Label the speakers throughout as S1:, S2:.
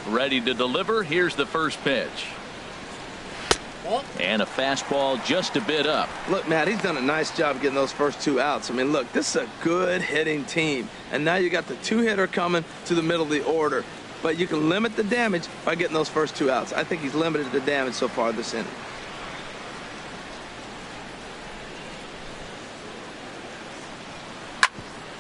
S1: Ready to deliver. Here's the first pitch. And a fastball just a bit up.
S2: Look, Matt, he's done a nice job getting those first 2 outs. I mean, look, this is a good hitting team. And now you got the 2-hitter coming to the middle of the order. But you can limit the damage by getting those first 2 outs. I think he's limited the damage so far this inning.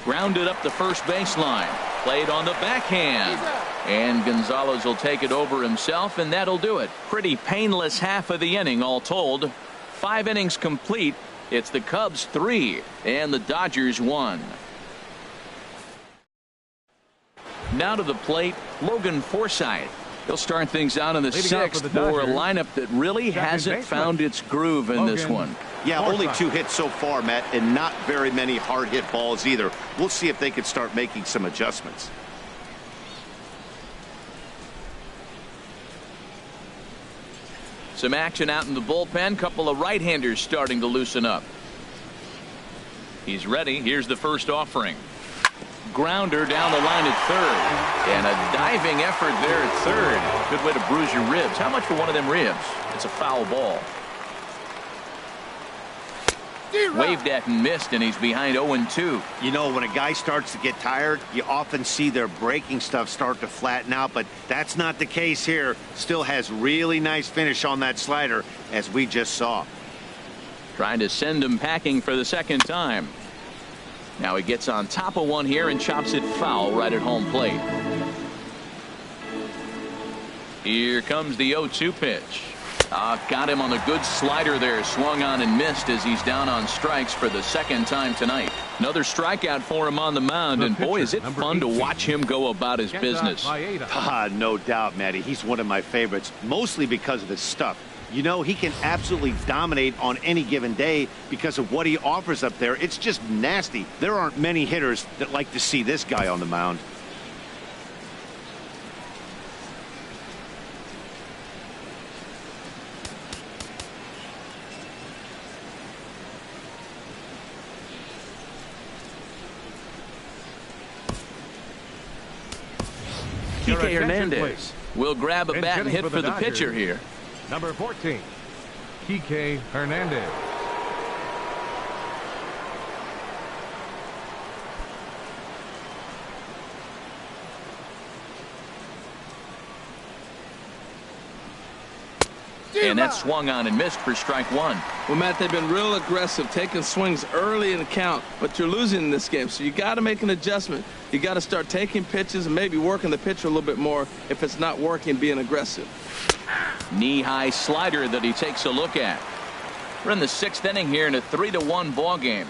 S1: Grounded up the first baseline. Played on the backhand. And Gonzalez will take it over himself, and that'll do it. Pretty painless half of the inning all told. 5 innings complete. It's the Cubs 3 and the Dodgers 1. Now to the plate, Logan Forsythe. He'll start things out in the 6th for a lineup that really hasn't found its groove in this one.
S3: Yeah, only 2 hits so far, Matt, and not very many hard hit balls either. We'll see if they can start making some adjustments.
S1: Some action out in the bullpen. Couple of right-handers starting to loosen up. He's ready. Here's the first offering. Grounder down the line at third. And a diving effort there at third. Good way to bruise your ribs. How much for one of them ribs? It's a foul ball. Waved at and missed, and he's behind 0-2.
S3: You know, when a guy starts to get tired, you often see their breaking stuff start to flatten out, but that's not the case here. Still has really nice finish on that slider, as we just saw.
S1: Trying to send him packing for the second time. Now he gets on top of one here and chops it foul right at home plate. Here comes the 0-2 pitch. Got him on the good slider there. Swung on and missed as he's down on strikes for the second time tonight. Another strikeout for him on the mound, and boy, is it fun to watch him go about his business.
S3: No doubt, Matty. He's one of my favorites, mostly because of his stuff. You know, he can absolutely dominate on any given day because of what he offers up there. It's just nasty. There aren't many hitters that like to see this guy on the mound.
S1: Kike Hernandez will grab a bat and hit for the pitcher here.
S4: Number 14, Kike Hernandez.
S1: And that swung on and missed for strike 1.
S2: Well, Matt, they've been real aggressive, taking swings early in the count, but you're losing in this game, so you got to make an adjustment. You got to start taking pitches and maybe working the pitcher a little bit more if it's not working, being aggressive.
S1: Knee-high slider that he takes a look at. We're in the 6th inning here in a 3-1 ball game.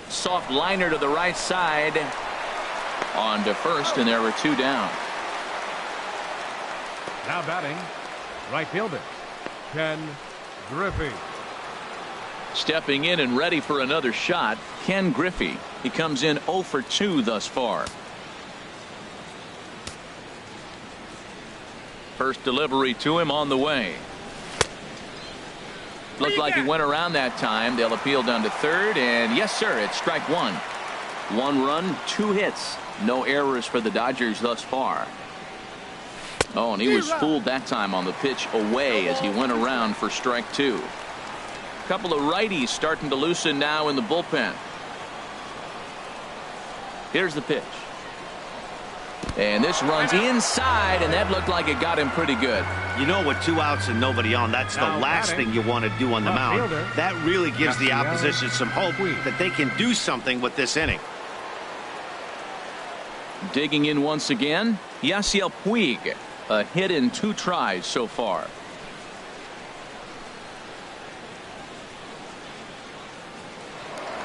S1: Soft liner to the right side. On to first, and there were 2 down.
S4: Now batting, right fielder, Ken Griffey.
S1: Stepping in and ready for another shot, Ken Griffey. He comes in 0 for 2 thus far. First delivery to him on the way. Looked like he went around that time. They'll appeal down to third, and yes, sir, it's strike 1. 1 run, 2 hits. No errors for the Dodgers thus far. Oh, and he was fooled that time on the pitch away as he went around for strike 2. A couple of righties starting to loosen now in the bullpen. Here's the pitch. And this runs inside, and that looked like it got him pretty good.
S3: You know, with 2 outs and nobody on, that's the last thing you want to do on the mound. That really gives the opposition some hope that they can do something with this inning.
S1: Digging in once again, Yasiel Puig. A hit in 2 tries so far.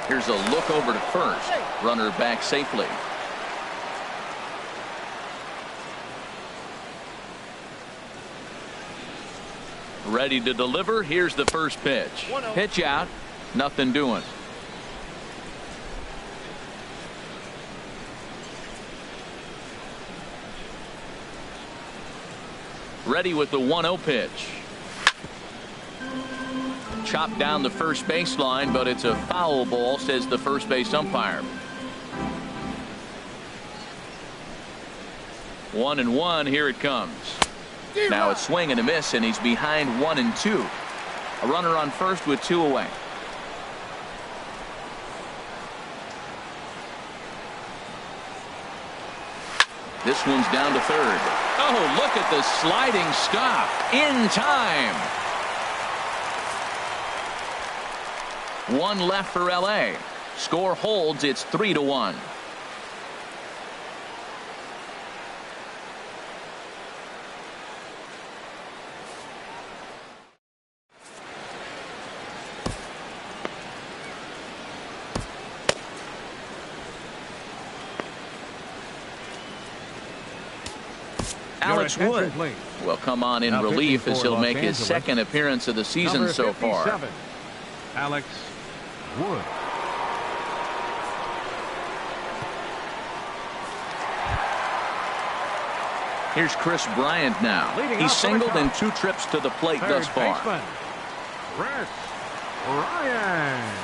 S1: Here's a look over to first. Runner back safely. Ready to deliver. Here's the first pitch. Pitch out. Nothing doing. Ready with the 1-0 pitch. Chopped down the first baseline, but it's a foul ball, says the first base umpire. 1-1. Here it comes. Now a swing and a miss, and he's behind 1-2. A runner on first with 2 away. This one's down to third. Oh, look at the sliding stop in time. 1 left for LA. Score holds. It's 3-1. Alex Wood will come on in relief as he'll make his second appearance of the season so far.
S4: Alex Wood.
S1: Here's Chris Bryant now. He's singled in 2 trips to the plate thus far.
S4: Chris Bryant.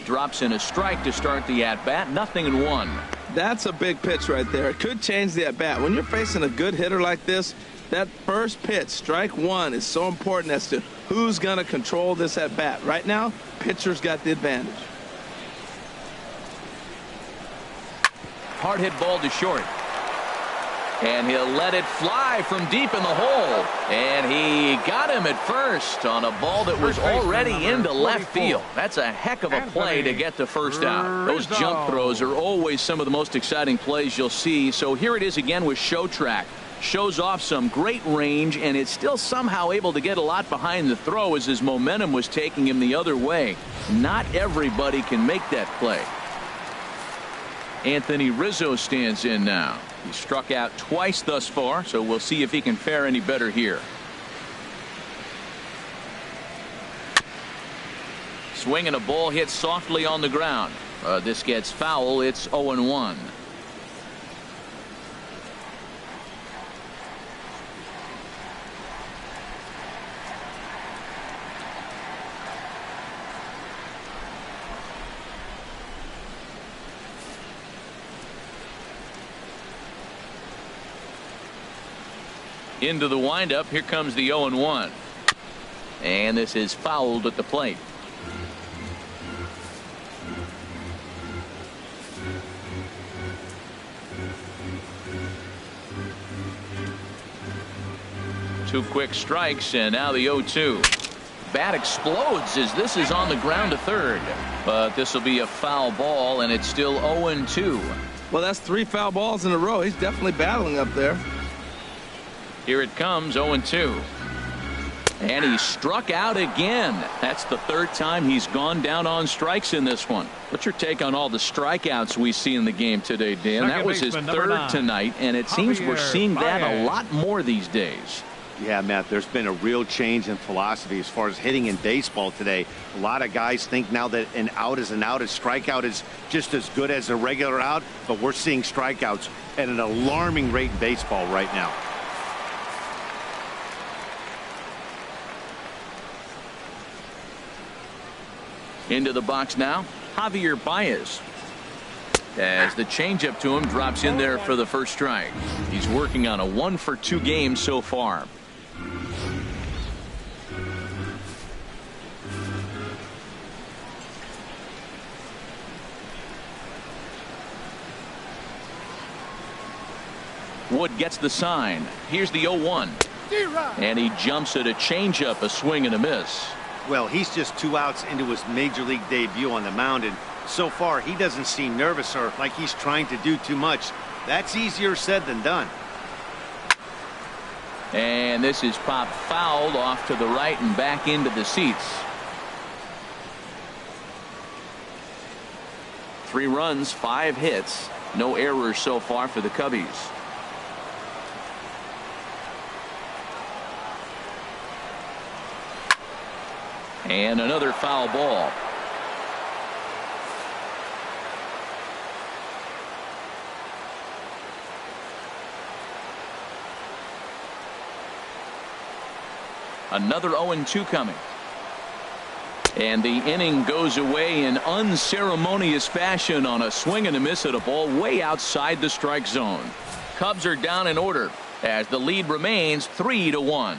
S1: Drops in a strike to start the at-bat. 0-1.
S2: That's a big pitch right there. It could change the at-bat. When you're facing a good hitter like this, that first pitch, strike 1, is so important as to who's going to control this at-bat. Right now, pitcher's got the advantage.
S1: Hard hit ball to short. And he'll let it fly from deep in the hole. And he got him at first on a ball that was already into left field. That's a heck of a play to get the first out. Those jump throws are always some of the most exciting plays you'll see. So here it is again with Show Track. Shows off some great range, and it's still somehow able to get a lot behind the throw as his momentum was taking him the other way. Not everybody can make that play. Anthony Rizzo stands in now. He struck out twice thus far, so we'll see if he can fare any better here. Swing and a ball hit softly on the ground. This gets foul. It's 0-1. Into the windup. Here comes the 0-1. And this is fouled at the plate. Two quick strikes, and now the 0-2. Bat explodes as this is on the ground to third. But this will be a foul ball, and it's still 0-2.
S2: Well, that's 3 foul balls in a row. He's definitely battling up there.
S1: Here it comes, 0-2. And he struck out again. That's the 3rd time he's gone down on strikes in this one. What's your take on all the strikeouts we see in the game today, Dan? That was his 3rd tonight, and it seems we're seeing that a lot more these days.
S3: Yeah, Matt, there's been a real change in philosophy as far as hitting in baseball today. A lot of guys think now that an out is an out. A strikeout is just as good as a regular out, but we're seeing strikeouts at an alarming rate in baseball right now.
S1: Into the box now, Javier Baez. As the changeup to him drops in there for the first strike. He's working on a 1-for-2 game so far. Wood gets the sign. Here's the 0-1. And he jumps at a changeup, a swing and a miss.
S3: Well, he's just 2 outs into his major league debut on the mound, and so far he doesn't seem nervous or like he's trying to do too much. That's easier said than done.
S1: And this is popped fouled off to the right and back into the seats. 3 runs, 5 hits, no errors so far for the Cubbies. And another foul ball. Another 0-2 coming. And the inning goes away in unceremonious fashion on a swing and a miss at a ball way outside the strike zone. Cubs are down in order as the lead remains 3-1.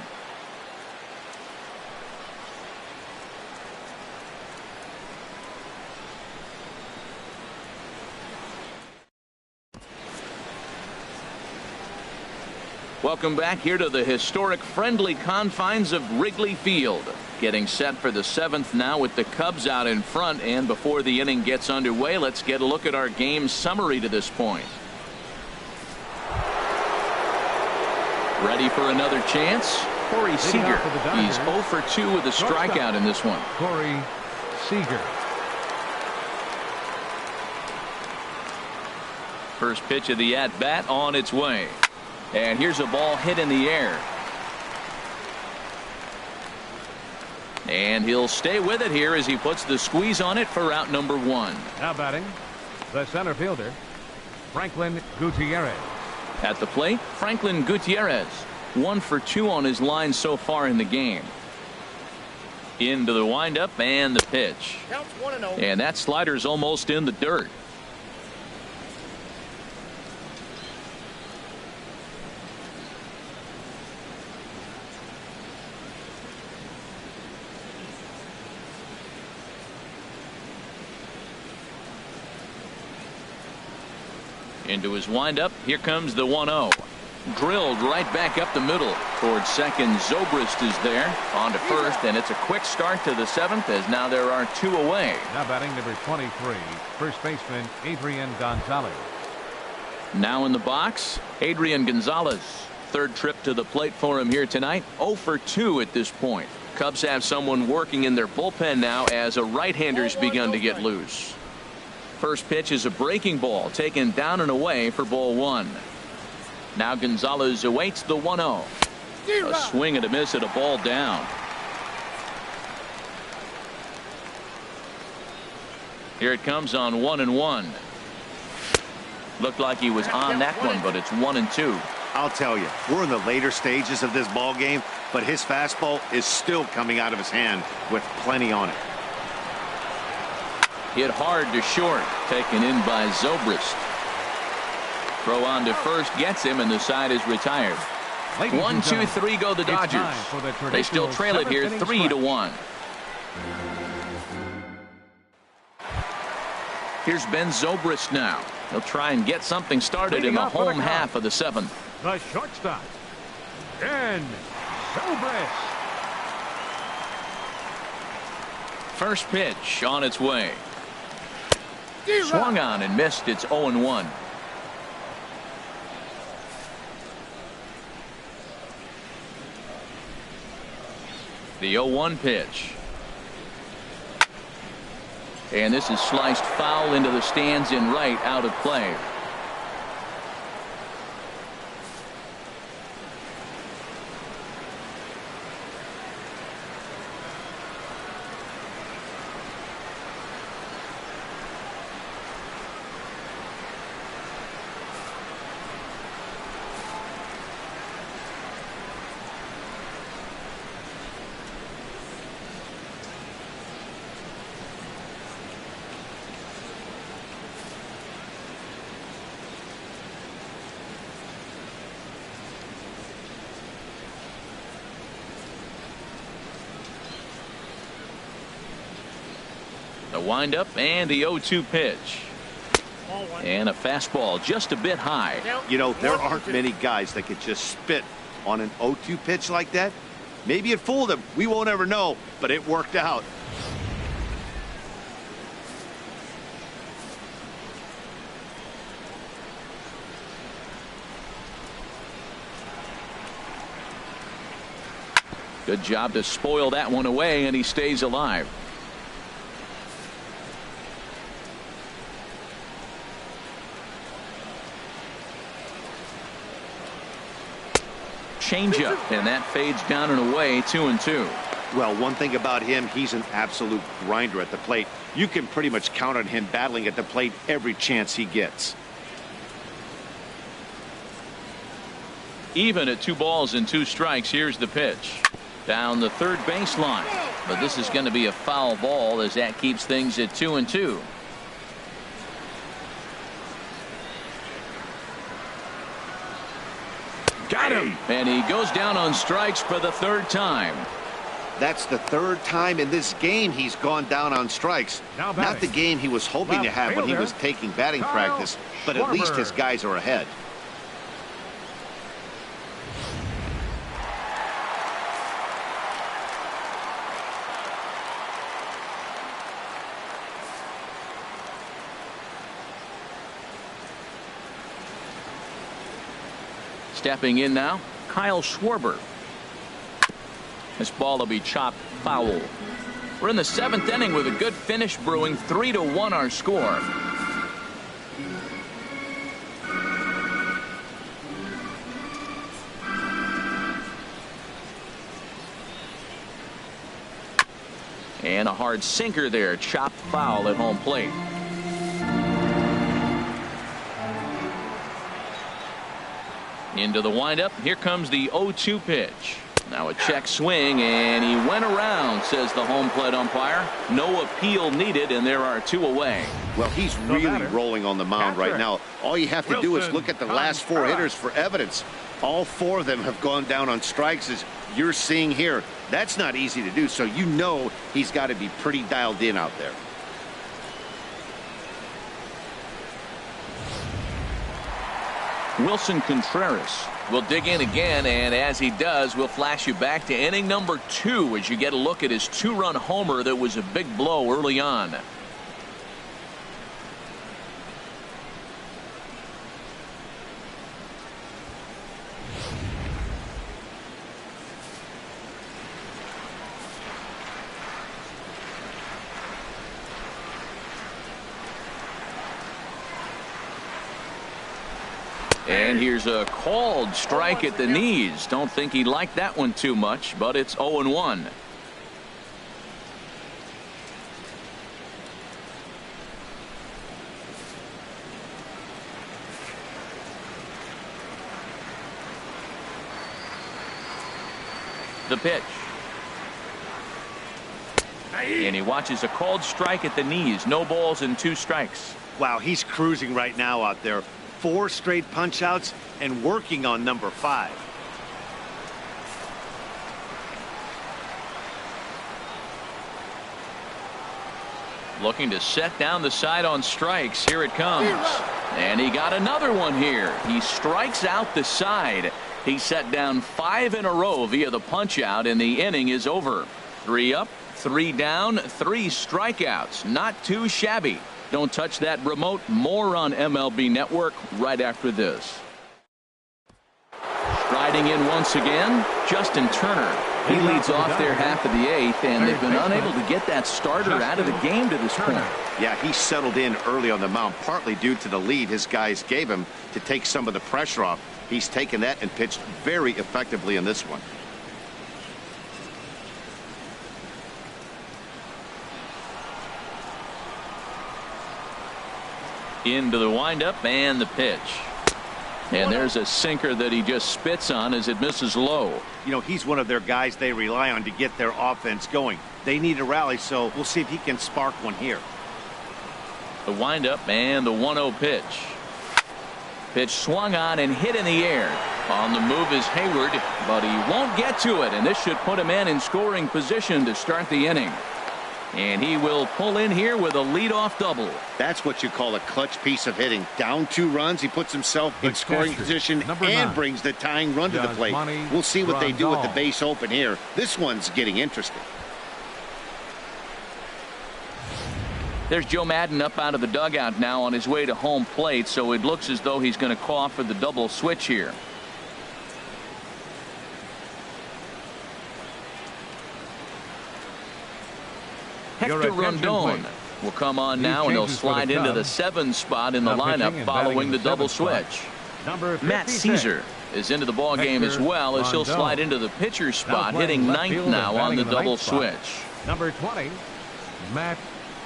S1: Welcome back here to the historic friendly confines of Wrigley Field. Getting set for the 7th now with the Cubs out in front. And before the inning gets underway, let's get a look at our game summary to this point. Ready for another chance? Corey Seager. He's 0 for 2 with a strikeout in this one.
S4: Corey Seager.
S1: First pitch of the at-bat on its way. And here's a ball hit in the air. And he'll stay with it here as he puts the squeeze on it for out number 1.
S4: Now batting, the center fielder, Franklin Gutierrez.
S1: At the plate, Franklin Gutierrez. 1 for 2 on his line so far in the game. Into the windup and the pitch.
S5: Counts 1-0.
S1: And that slider's almost in the dirt. Into his windup. Here comes the 1-0. Drilled right back up the middle towards second. Zobrist is there on to first, and it's a quick start to the 7th as now there are 2 away.
S4: Now batting number 23, first baseman Adrian Gonzalez.
S1: Now in the box, Adrian Gonzalez. Third trip to the plate for him here tonight. 0 for 2 at this point. Cubs have someone working in their bullpen now as a right-hander's begun to get loose. First pitch is a breaking ball taken down and away for ball 1. Now Gonzalez awaits the 1-0. A swing and a miss at a ball down. Here it comes on 1-1. Looked like he was on that one, but it's 1-2.
S3: I'll tell you, we're in the later stages of this ball game, but his fastball is still coming out of his hand with plenty on it.
S1: Hit hard to short, taken in by Zobrist. Throw on to first gets him, and the side is retired. 1, 2, 3 go the Dodgers. They still trail it here 3-1. Here's Ben Zobrist now. He'll try and get something started in the home half of the 7th.
S4: The shortstop, Ben Zobrist.
S1: First pitch on its way. Swung on and missed. It's 0-1. The 0-1 pitch. And this is sliced foul into the stands in right, out of play. The windup and the 0-2 pitch. And a fastball just a bit high.
S3: You know, there aren't many guys that could just spit on an 0-2 pitch like that. Maybe it fooled him. We won't ever know, but it worked out.
S1: Good job to spoil that one away, and he stays alive. Changeup, and that fades down and away. 2-2.
S3: Well, one thing about him, he's an absolute grinder at the plate. You can pretty much count on him battling at the plate every chance he gets.
S1: Even at 2 balls and 2 strikes. Here's the pitch. Down the third baseline. But this is going to be a foul ball as that keeps things at 2-2. Got him. And he goes down on strikes for the third time.
S3: That's the third time in this game he's gone down on strikes. Not the game he was hoping to have when he was taking batting practice, but at least his guys are ahead.
S1: Stepping in now, Kyle Schwarber. This ball will be chopped foul. We're in the 7th inning with a good finish brewing. 3-1 our score. And a hard sinker there, chopped foul at home plate. Into the windup. Here comes the 0-2 pitch. Now a check swing, and he went around, says the home plate umpire. No appeal needed, and there are 2 away.
S3: Well, he's really rolling on the mound right now. All you have to do is look at the last 4 hitters for evidence. All 4 of them have gone down on strikes, as you're seeing here. That's not easy to do, so you know he's got to be pretty dialed in out there.
S1: Wilson Contreras will dig in again, and as he does, we'll flash you back to inning number 2 as you get a look at his 2-run homer that was a big blow early on. And here's a called strike at the knees. Don't think he liked that one too much, but it's 0-1. The pitch. And he watches a called strike at the knees. No balls and 2 strikes.
S3: Wow, he's cruising right now out there. 4 straight punch outs and working on number 5.
S1: Looking to set down the side on strikes. Here it comes. And he got another one here. He strikes out the side. He set down 5 in a row via the punch out, and the inning is over. 3 up, 3 down, 3 strikeouts. Not too shabby. Don't touch that remote. More on MLB Network right after this. Striding in once again, Justin Turner. He leads off their half of the 8th, and they've been unable to get that starter out of the game to this point.
S3: Yeah, he settled in early on the mound, partly due to the lead his guys gave him to take some of the pressure off. He's taken that and pitched very effectively in this one.
S1: Into the windup and the pitch. And there's a sinker that he just spits on as it misses low.
S3: You know, he's one of their guys they rely on to get their offense going. They need a rally, so we'll see if he can spark one here.
S1: The windup and the 1-0 pitch. Pitch swung on and hit in the air. On the move is Hayward, but he won't get to it, and this should put him in scoring position to start the inning. And he will pull in here with a leadoff double.
S3: That's what you call a clutch piece of hitting. Down 2 runs, he puts himself in scoring position and brings the tying run to the plate. We'll see what they do with the base open here. This one's getting interesting.
S1: There's Joe Madden up out of the dugout now on his way to home plate, so it looks as though he's going to call for the double switch here. Hector Rondon will come on now, and he'll slide into the 7 spot in the lineup following the double switch. Matt Caesar is into the ball game as well, as he'll slide into the pitcher's spot, hitting 9th now on the double switch.
S4: Number 20, Matt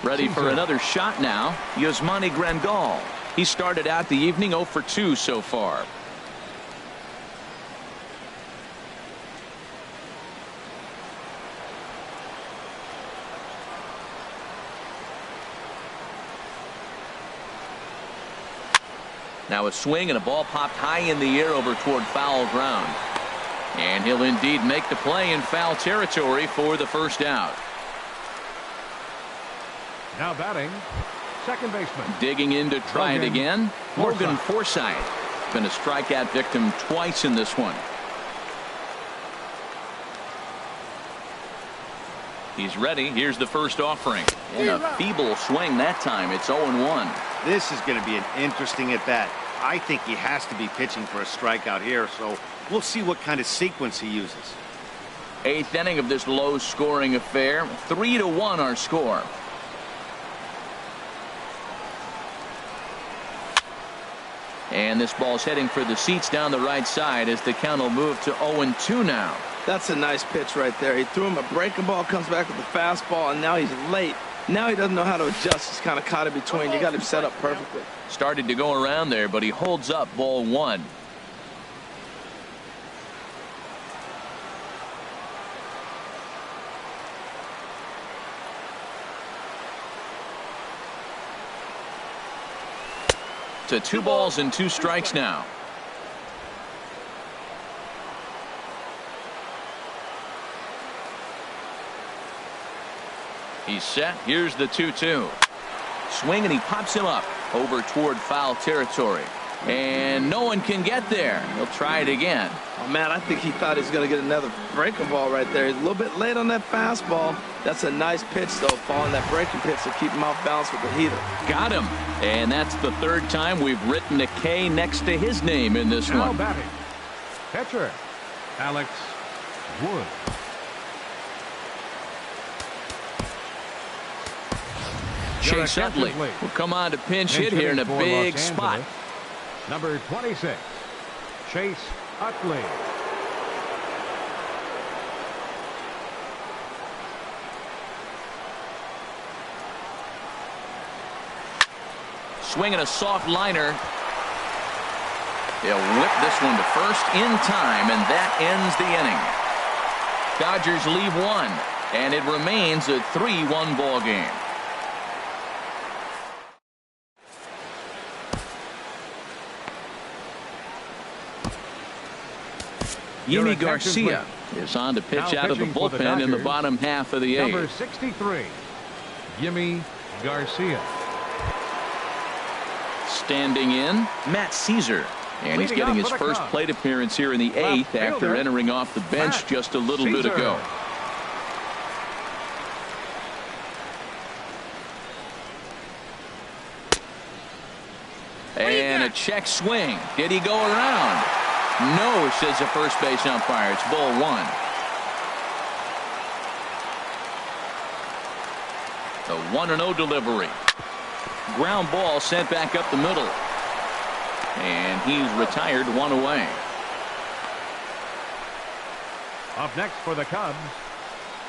S1: Ready for another shot now, Yasmani Grandal. He started out the evening 0 for 2 so far. Now a swing and a ball popped high in the air over toward foul ground. And he'll indeed make the play in foul territory for the first out.
S4: Now batting, second baseman.
S1: Digging in to try it again. Logan Forsythe. Been a strikeout victim twice in this one. He's ready. Here's the first offering. And a feeble swing that time. It's 0-1.
S3: This is going to be an interesting at-bat. I think he has to be pitching for a strikeout here, so we'll see what kind of sequence he uses.
S1: Eighth inning of this low-scoring affair. 3-1 our score. And this ball's heading for the seats down the right side as the count will move to 0-2 now.
S2: That's a nice pitch right there. He threw him a breaking ball, comes back with a fastball, and now he's late. Now he doesn't know how to adjust. He's kind of caught in between. You got him set up perfectly.
S1: Started to go around there, but he holds up ball one. To 2 balls and 2 strikes now. He's set. Here's the 2-2. Swing and he pops him up over toward foul territory. And no one can get there. He'll try it again.
S2: Oh, man, I think he thought he was going to get another breaking ball right there. He's a little bit late on that fastball. That's a nice pitch, though, following that breaking pitch to keep him off balance with the heater.
S1: Got him. And that's the 3rd time we've written a K next to his name in this
S4: now
S1: one.
S4: Batting, catcher, Alex Wood.
S1: Chase Utley will come on to pinch hit here in a big spot.
S4: Number 26, Chase Utley.
S1: Swinging a soft liner. He'll whip this one to first in time, and that ends the inning. Dodgers leave 1, and it remains a 3-1 ball game. Yimi Garcia is on to pitch out of the bullpen in the bottom half of the 8th.
S4: Number 63, Yimi Garcia.
S1: Standing in, Matt Caesar. And he's getting his first plate appearance here in the 8th after entering off the bench just a little bit ago. And a check swing. Did he go around? No, says the first base umpire. It's ball 1. The 1-0 delivery. Ground ball sent back up the middle. And he's retired 1 away.
S4: Up next for the Cubs,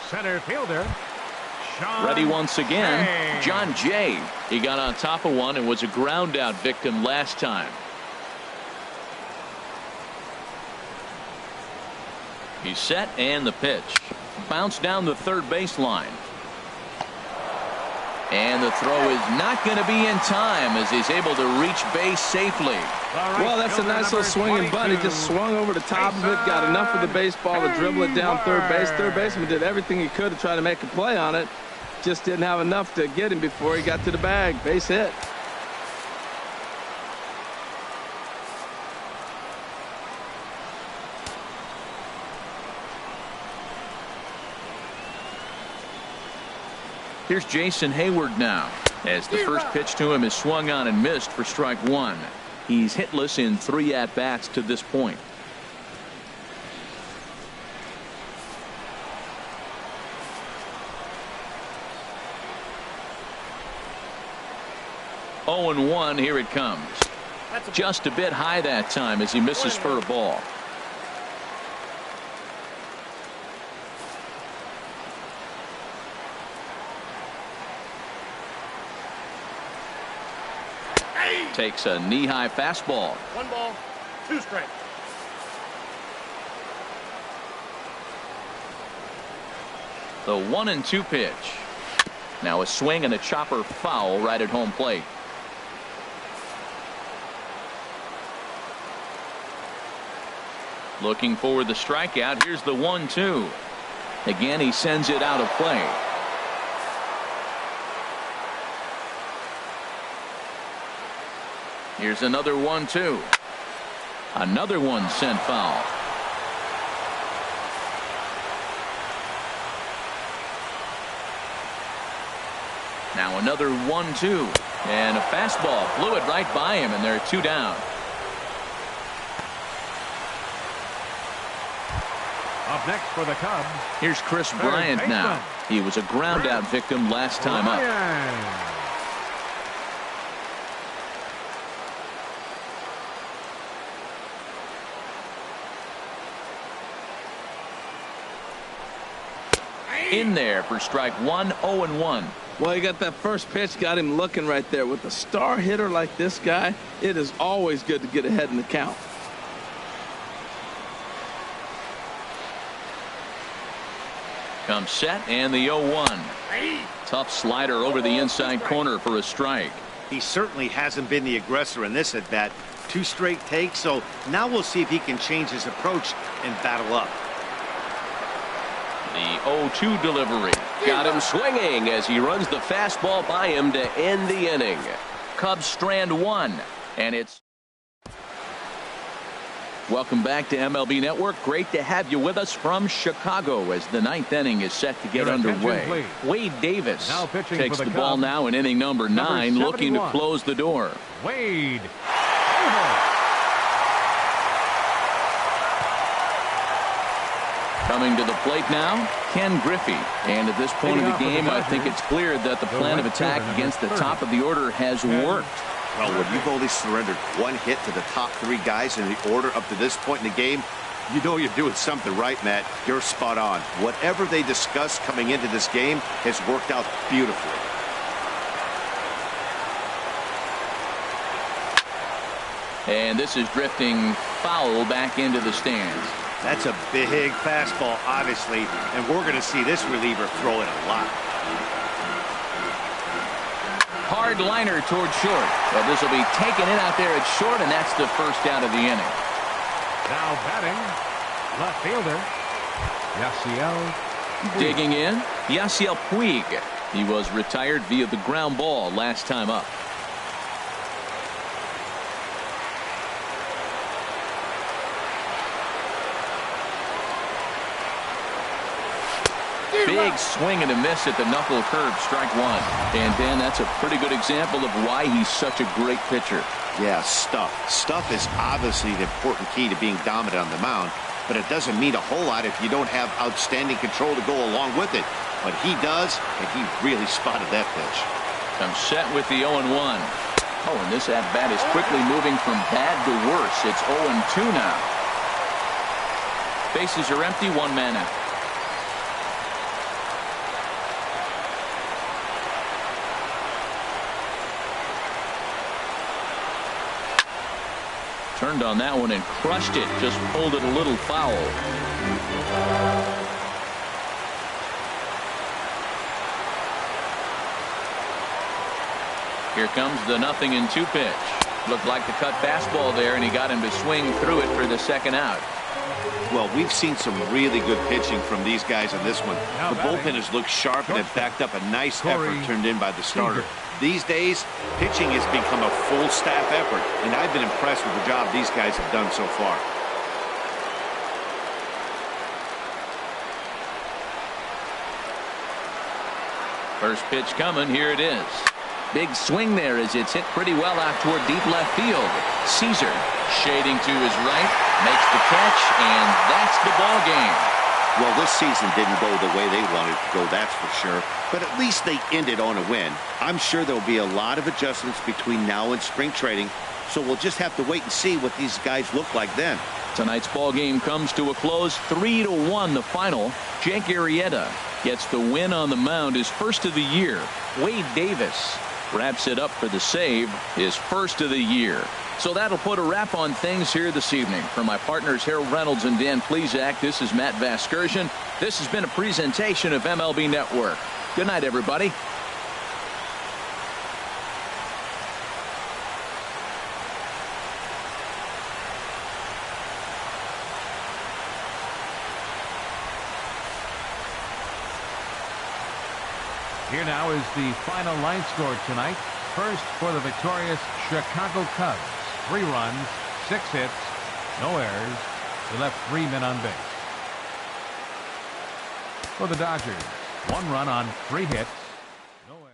S4: center fielder, Sean
S1: Ready once again,
S4: Jay.
S1: John Jay. He got on top of one and was a ground out victim last time. He's set and the pitch. Bounce down the 3rd baseline. And the throw is not going to be in time as he's able to reach base safely.
S2: Well, that's a nice little swinging bunt. He just swung over the top of it, got enough of the baseball to dribble it down third base. Third baseman did everything he could to try to make a play on it. Just didn't have enough to get him before he got to the bag. Base hit.
S1: Here's Jason Hayward now, as the first pitch to him is swung on and missed for strike 1. He's hitless in 3 at-bats to this point. Oh and 1, here it comes. Just a bit high that time as he misses for a ball. Takes a knee-high fastball.
S5: 1 ball, 2 strikes.
S1: The 1-2 pitch. Now a swing and a chopper foul right at home plate. Looking for the strikeout. Here's the 1-2. Again, he sends it out of play. Here's another 1-2. Another one sent foul. Now another 1-2. And a fastball flew it right by him, and they're 2 down.
S4: Up next for the Cubs.
S1: Here's Chris Bryant now. He was a ground out victim last time up. In there for strike 1, 0-1.
S2: Well, he got that first pitch, got him looking right there. With a star hitter like this guy, it is always good to get ahead in the count.
S1: Comes set, and the 0-1. Tough slider over the inside corner for a strike.
S3: He certainly hasn't been the aggressor in this at bat. 2 straight takes, so now we'll see if he can change his approach and battle up.
S1: The 0-2 delivery. Got him swinging as he runs the fastball by him to end the inning. Cubs strand 1, and it's... Welcome back to MLB Network. Great to have you with us from Chicago as the 9th inning is set to get underway. Wade Davis takes the ball now in inning number 9, looking to close the door.
S4: Wade.
S1: Coming to the plate now, Ken Griffey. And at this point of the game, I think it's clear that the plan of attack against the top of the order has worked.
S3: Well, when you've only surrendered 1 hit to the top 3 guys in the order up to this point in the game, you know you're doing something right, Matt. You're spot on. Whatever they discussed coming into this game has worked out beautifully.
S1: And this is drifting foul back into the stands.
S3: That's a big fastball, obviously, and we're going to see this reliever throw it a lot.
S1: Hard liner toward short. Well, this will be taken in out there at short, and that's the first out of the inning.
S4: Now batting, left fielder, Yasiel.
S1: Digging in, Yasiel Puig. He was retired via the ground ball last time up. Big swing and a miss at the knuckle curve, strike 1. And Dan, that's a pretty good example of why he's such a great pitcher.
S3: Yeah, stuff. Stuff is obviously the important key to being dominant on the mound, but it doesn't mean a whole lot if you don't have outstanding control to go along with it. But he does, and he really spotted that pitch.
S1: Comes set with the 0-1. Oh, and this at-bat is quickly moving from bad to worse. It's 0-2 now. Bases are empty, 1 man out. Turned on that one and crushed it. Just pulled it a little foul. Here comes the 0-2 pitch. Looked like the cut fastball there, and he got him to swing through it for the second out.
S3: Well, we've seen some really good pitching from these guys in this one. The bullpen has looked sharp and it backed up a nice effort turned in by the starter. These days, pitching has become a full staff effort, and I've been impressed with the job these guys have done so far.
S1: First pitch coming. Here it is. Big swing there as it's hit pretty well out toward deep left field. Caesar shading to his right, makes the catch, and that's the ball game.
S3: Well, this season didn't go the way they wanted to go, that's for sure. But at least they ended on a win. I'm sure there'll be a lot of adjustments between now and spring training, so we'll just have to wait and see what these guys look like then.
S1: Tonight's ball game comes to a close, 3-1 the final. Jake Arrieta gets the win on the mound, his first of the year. Wade Davis wraps it up for the save, his first of the year. So that'll put a wrap on things here this evening. For my partners Harold Reynolds and Dan Plesac, this is Matt Vasgersian. This has been a presentation of MLB Network. Good night, everybody.
S4: Here now is the final line score tonight. First for the victorious Chicago Cubs. 3 runs, 6 hits, no errors. They left 3 men on base. For the Dodgers, 1 run on 3 hits, no errors.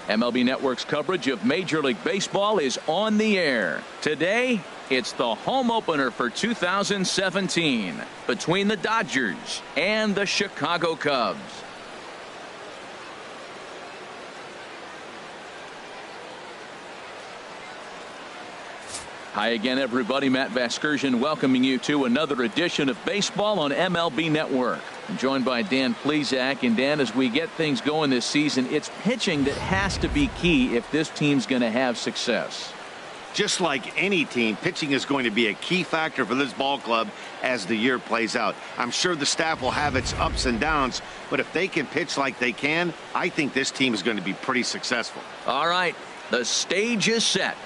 S1: MLB Network's coverage of Major League Baseball is on the air. Today, it's the home opener for 2017 between the Dodgers and the Chicago Cubs. Hi again, everybody. Matt Vasgersian welcoming you to another edition of Baseball on MLB Network. I'm joined by Dan Plesac. And Dan, as we get things going this season, it's pitching that has to be key if this team's going to have success.
S3: Just like any team, pitching is going to be a key factor for this ball club as the year plays out. I'm sure the staff will have its ups and downs, but if they can pitch like they can, I think this team is going to be pretty successful.
S1: All right, the stage is set.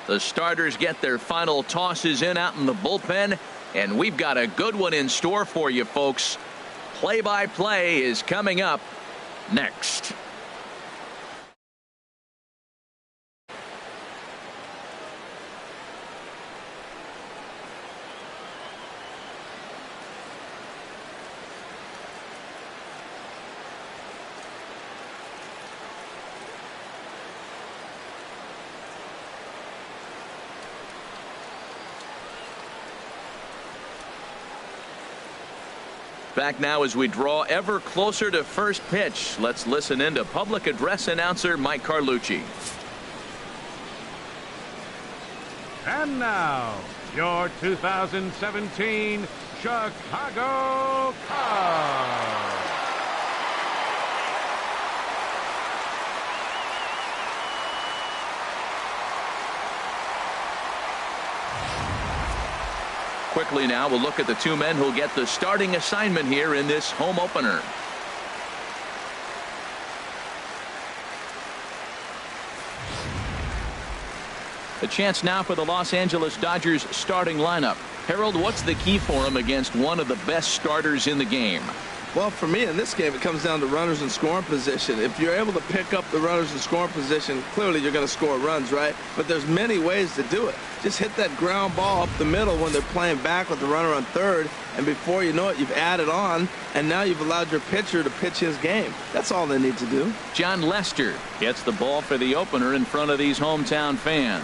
S1: The starters get their final tosses in out in the bullpen, and we've got a good one in store for you, folks. Play-by-play is coming up next. Back now as we draw ever closer to first pitch. Let's listen in to public address announcer Mike Carlucci.
S4: And now, your 2017 Chicago Cubs.
S1: Quickly now, we'll look at the 2 men who'll get the starting assignment here in this home opener. A chance now for the Los Angeles Dodgers starting lineup. Harold, what's the key for him against one of the best starters in the game?
S2: Well, for me, in this game, it comes down to runners in scoring position. If you're able to pick up the runners in scoring position, clearly you're going to score runs, right? But there's many ways to do it. Just hit that ground ball up the middle when they're playing back with the runner on third, and before you know it, you've added on, and now you've allowed your pitcher to pitch his game. That's all they need to do.
S1: John Lester gets the ball for the opener in front of these hometown fans.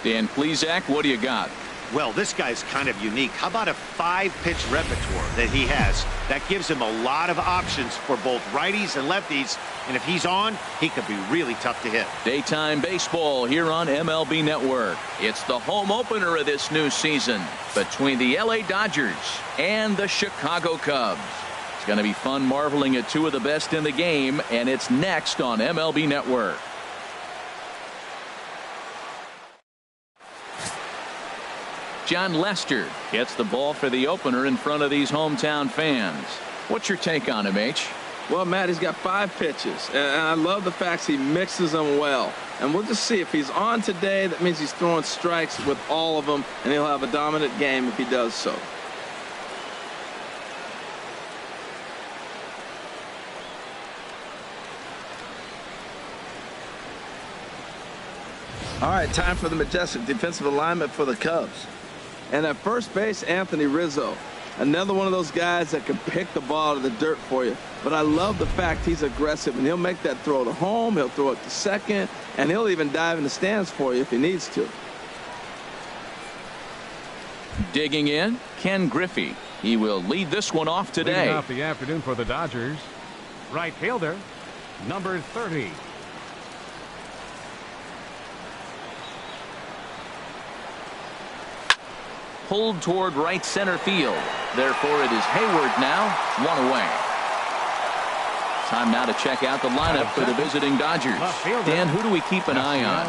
S1: Dan Plesac, what do you got?
S3: Well, this guy's kind of unique. How about a 5-pitch repertoire that he has? That gives him a lot of options for both righties and lefties. And if he's on, he could be really tough to hit.
S1: Daytime baseball here on MLB Network. It's the home opener of this new season between the LA Dodgers and the Chicago Cubs. It's going to be fun marveling at 2 of the best in the game, and it's next on MLB Network. John Lester gets the ball for the opener in front of these hometown fans. What's your take on him, H?
S2: Well, Matt, he's got 5 pitches, and I love the fact he mixes them well. And we'll just see if he's on today. That means he's throwing strikes with all of them, and he'll have a dominant game if he does so. All right, time for the majestic defensive alignment for the Cubs. And at first base, Anthony Rizzo. Another one of those guys that can pick the ball out of the dirt for you. But I love the fact he's aggressive, and he'll make that throw to home, he'll throw it to second, and he'll even dive in the stands for you if he needs to.
S1: Digging in, Ken Griffey. He will lead this one off today.
S4: Leading off the afternoon for the Dodgers, right fielder, number 30.
S1: Pulled toward right center field. Therefore, it is Hayward now, 1 away. Time now to check out the lineup for the visiting Dodgers. Dan, who do we keep an eye on?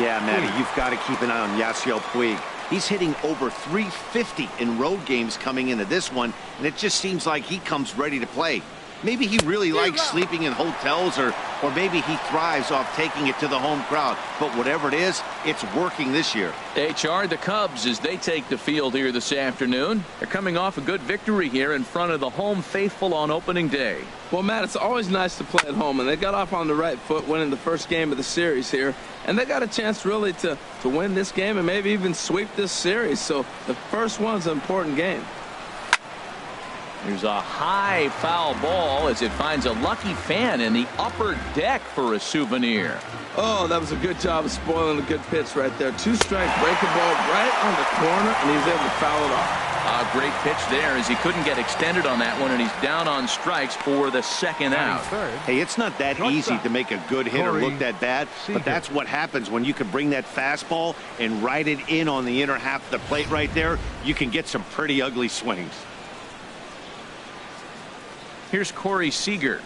S3: Yeah, Matty, you've got to keep an eye on Yasiel Puig. He's hitting over 350 in road games coming into this one, and it just seems like he comes ready to play. Maybe he really likes sleeping in hotels, or maybe he thrives off taking it to the home crowd. But whatever it is, it's working this year.
S1: HR, the Cubs, as they take the field here this afternoon. They're coming off a good victory here in front of the home faithful on opening day.
S2: Well, Matt, it's always nice to play at home, and they got off on the right foot winning the first game of the series here. And they got a chance really to win this game and maybe even sweep this series. So the first one's an important game.
S1: There's a high foul ball as it finds a lucky fan in the upper deck for a souvenir.
S2: Oh, that was a good job of spoiling a good pitch right there. 2-strike breaking ball right on the corner, and he was able to foul it off.
S1: A great pitch there as he couldn't get extended on that one, and he's down on strikes for the second out.
S3: Hey, it's not that easy to make a good hitter look that bad, but that's what happens when you can bring that fastball and ride it in on the inner half of the plate right there. You can get some pretty ugly swings.
S1: Here's Corey Seager.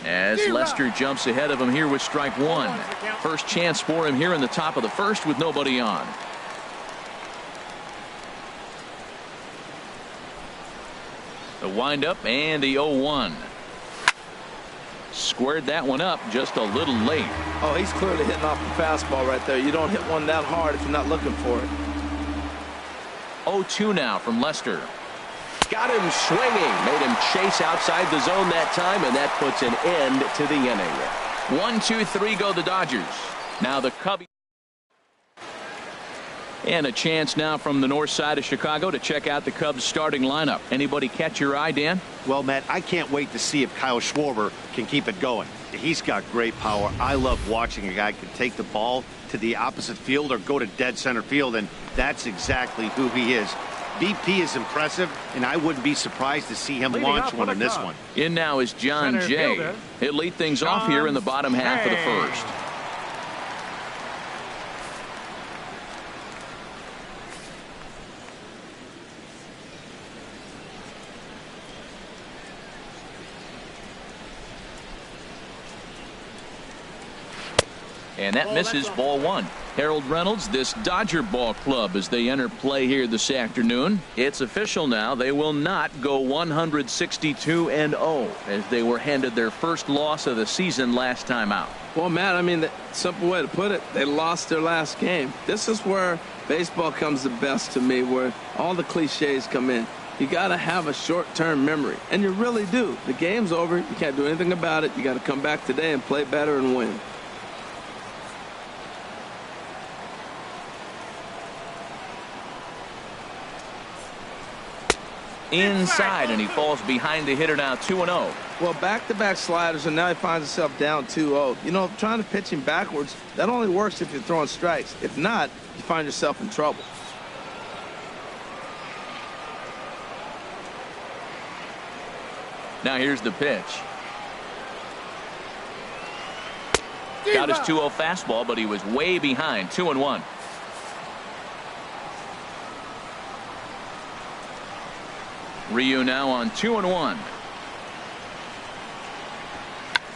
S1: As Lester jumps ahead of him here with strike 1. First chance for him here in the top of the first with nobody on. The windup and the 0-1. Squared that one up just a little late.
S2: Oh, he's clearly hitting off the fastball right there. You don't hit one that hard if you're not looking for it.
S1: 0-2 now from Lester.
S6: Got him swinging, made him chase outside the zone that time, and that puts an end to the inning.
S1: 1, 2, 3 go the Dodgers. Now the Cubbies. And a chance now from the north side of Chicago to check out the Cubs starting lineup. Anybody catch your eye, Dan?
S3: Well, Matt, I can't wait to see if Kyle Schwarber can keep it going. He's got great power. I love watching a guy can take the ball to the opposite field or go to dead center field, and that's exactly who he is. BP is impressive, and I wouldn't be surprised to see him launch one in this one.
S1: In now is John Jay. He'll lead things off here in the bottom half of the first. And that misses ball 1. Harold Reynolds, this Dodger ball club as they enter play here this afternoon. It's official now. They will not go 162-0 as they were handed their first loss of the season last time out.
S2: Well, Matt, I mean, the simple way to put it, they lost their last game. This is where baseball comes the best to me, where all the cliches come in. You got to have a short-term memory, and you really do. The game's over. You can't do anything about it. You got to come back today and play better and win.
S1: Inside, and he falls behind the hitter now 2-0.
S2: Well, back-to-back sliders, and now he finds himself down 2-0. You know, trying to pitch him backwards, that only works if you're throwing strikes. If not, you find yourself in trouble.
S1: Now here's the pitch. Got his 2-0 fastball, but he was way behind. 2-1. Ryu now on 2-1.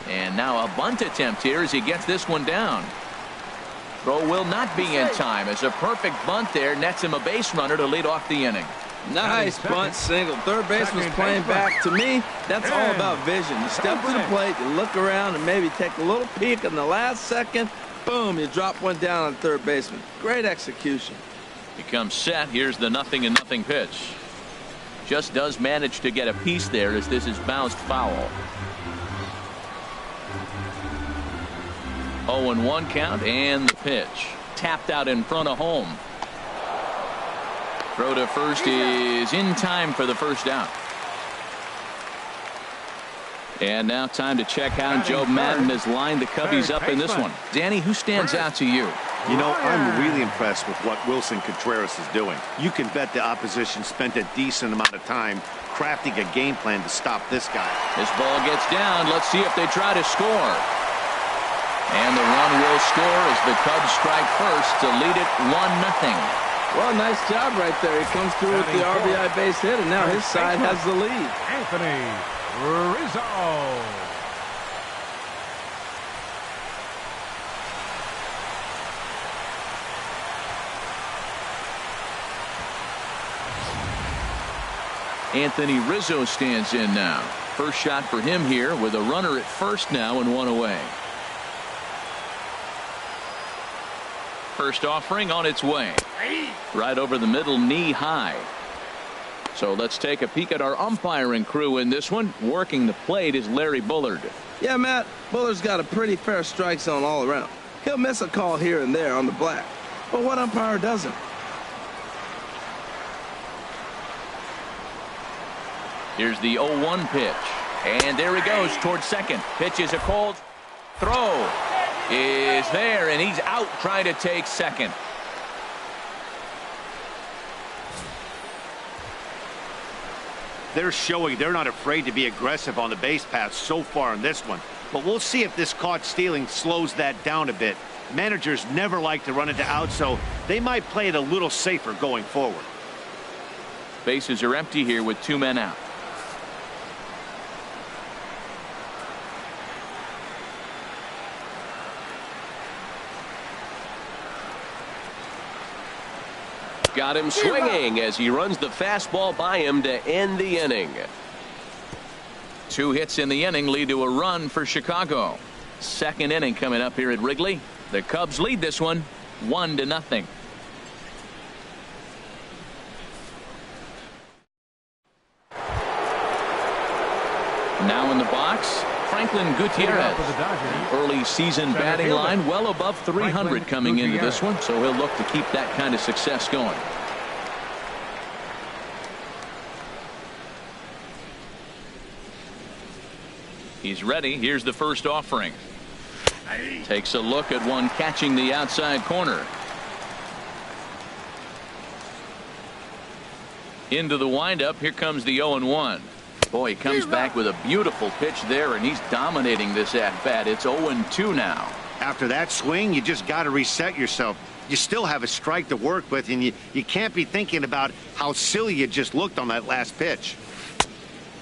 S1: And now a bunt attempt here as he gets this one down. Throw will not be in time as a perfect bunt there nets him a base runner to lead off the inning.
S2: Nice bunt single. Third baseman's playing back. To me, that's all about vision. You step to the plate, you look around, and maybe take a little peek in the last second. Boom, you drop one down on third baseman. Great execution.
S1: He comes set. Here's the 0-0 pitch. Just does manage to get a piece there as this is bounced foul. 0-1 count and the pitch. Tapped out in front of home. Throw to first is in time for the first out. And now time to check out. Joe Madden has lined the Cubbies up in this one. Danny, who stands out to you?
S3: You know, I'm really impressed with what Wilson Contreras is doing. You can bet the opposition spent a decent amount of time crafting a game plan to stop this guy.
S1: This ball gets down. Let's see if they try to score. And the run will score as the Cubs strike first to lead it 1-0.
S2: Well, nice job right there. He comes through with the RBI base hit, and now his side has the lead.
S4: Anthony Rizzo.
S1: Anthony Rizzo stands in now. First shot for him here with a runner at first now and one away. First offering on its way. Right over the middle, knee high. So let's take a peek at our umpiring crew in this one. Working the plate is Larry Bullard.
S2: Yeah, Matt, Bullard's got a pretty fair strike zone all around. He'll miss a call here and there on the black. But what umpire doesn't?
S1: Here's the 0-1 pitch. And there he goes towards second. Pitch is a cold throw. Is there, and he's out trying to take second.
S3: They're showing they're not afraid to be aggressive on the base paths so far in this one. But we'll see if this caught stealing slows that down a bit. Managers never like to run into out, so they might play it a little safer going forward.
S1: Bases are empty here with 2 men out.
S6: Got him swinging as he runs the fastball by him to end the inning.
S1: 2 hits in the inning lead to a run for Chicago. Second inning coming up here at Wrigley. The Cubs lead this one 1-0. Now in the box, Franklin Gutierrez. Early season batting line well above 300 coming into this one, so he'll look to keep that kind of success going. He's ready. Here's the first offering. Takes a look at one catching the outside corner. Into the windup. Here comes the 0-1. Boy, he comes back with a beautiful pitch there, and he's dominating this at-bat. It's 0-2 now.
S3: After that swing, you just got to reset yourself. You still have a strike to work with, and you can't be thinking about how silly you just looked on that last pitch.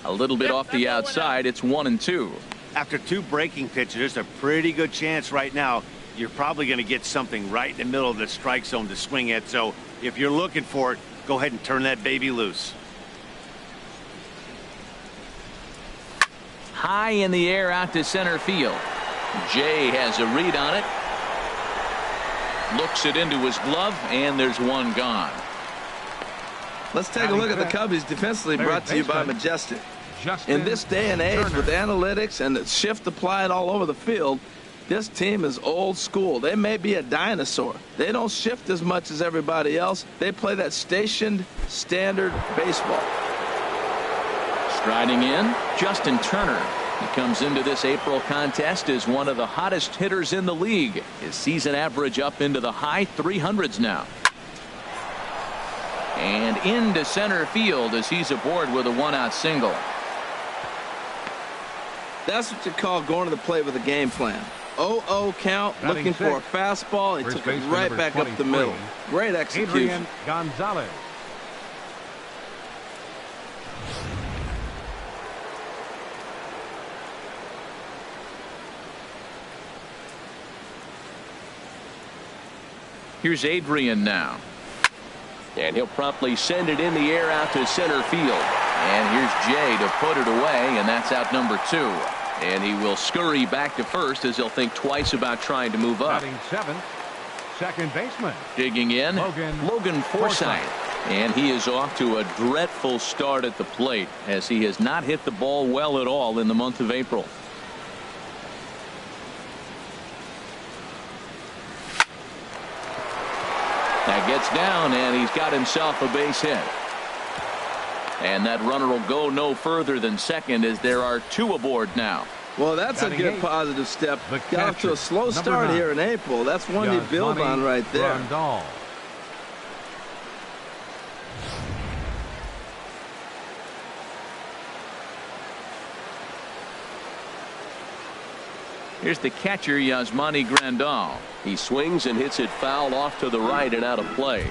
S1: A little bit off the outside. It's 1-2.
S3: After 2 breaking pitches, there's a pretty good chance right now you're probably going to get something right in the middle of the strike zone to swing at. So if you're looking for it, go ahead and turn that baby loose.
S1: High in the air out to center field. Jay has a read on it. Looks it into his glove, and there's one gone.
S2: Let's take a look at the Cubbies defensively, brought to you by Majestic. In this day and age with analytics and the shift applied all over the field, this team is old school. They may be a dinosaur. They don't shift as much as everybody else. They play that stationed standard baseball.
S1: Striding in, Justin Turner. He comes into this April contest as one of the hottest hitters in the league. His season average up into the high 300s now. And into center field as he's aboard with a 1-out single.
S2: That's what you call going to the plate with a game plan. 0-0 count, looking for a fastball. He took it right back up the middle. Great execution.
S4: Adrian Gonzalez.
S1: Here's Adrian now.
S6: And he'll promptly send it in the air out to center field.
S1: And here's Jay to put it away, and that's out number 2. And he will scurry back to first as he'll think twice about trying to move up.
S4: Batting 7th, second baseman.
S1: Digging in, Logan Forsythe. And he is off to a dreadful start at the plate as he has not hit the ball well at all in the month of April. That gets down, and he's got himself a base hit. And that runner will go no further than second as there are 2 aboard now.
S2: Well, that's a good positive step. Got off to a slow start here in April. That's one you build on right there.
S4: Grandal.
S1: Here's the catcher, Yasmani Grandal.
S6: He swings and hits it foul off to the right and out of play.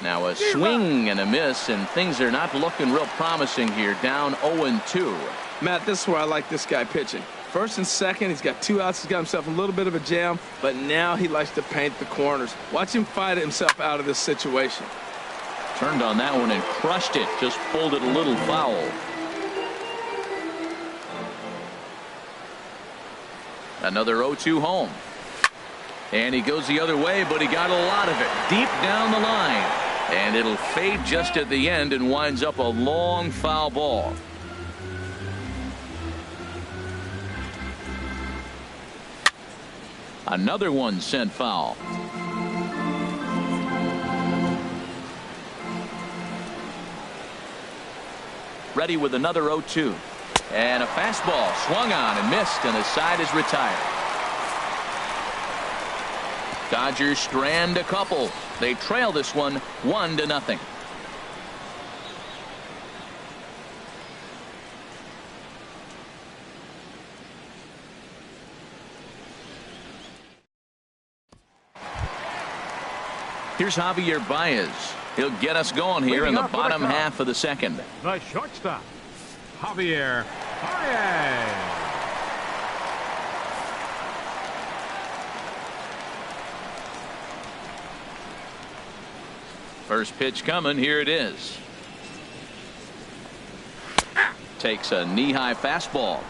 S1: Now a swing and a miss, and things are not looking real promising here. Down 0-2.
S2: Matt, this is where I like this guy pitching. First and second, he's got 2 outs. He's got himself a little bit of a jam, but now he likes to paint the corners. Watch him fight himself out of this situation.
S1: Turned on that one and crushed it. Just pulled it a little foul. Another 0-2 home. And he goes the other way, but he got a lot of it deep down the line. And it'll fade just at the end and winds up a long foul ball. Another one sent foul. Ready with another 0-2. And a fastball swung on and missed, and the side is retired. Dodgers strand a couple. They trail this one 1-0. Here's Javier Baez. He'll get us going here in the bottom half of the second.
S4: The shortstop, Javier Baez.
S1: First pitch coming. Here it is. Takes a knee-high fastball.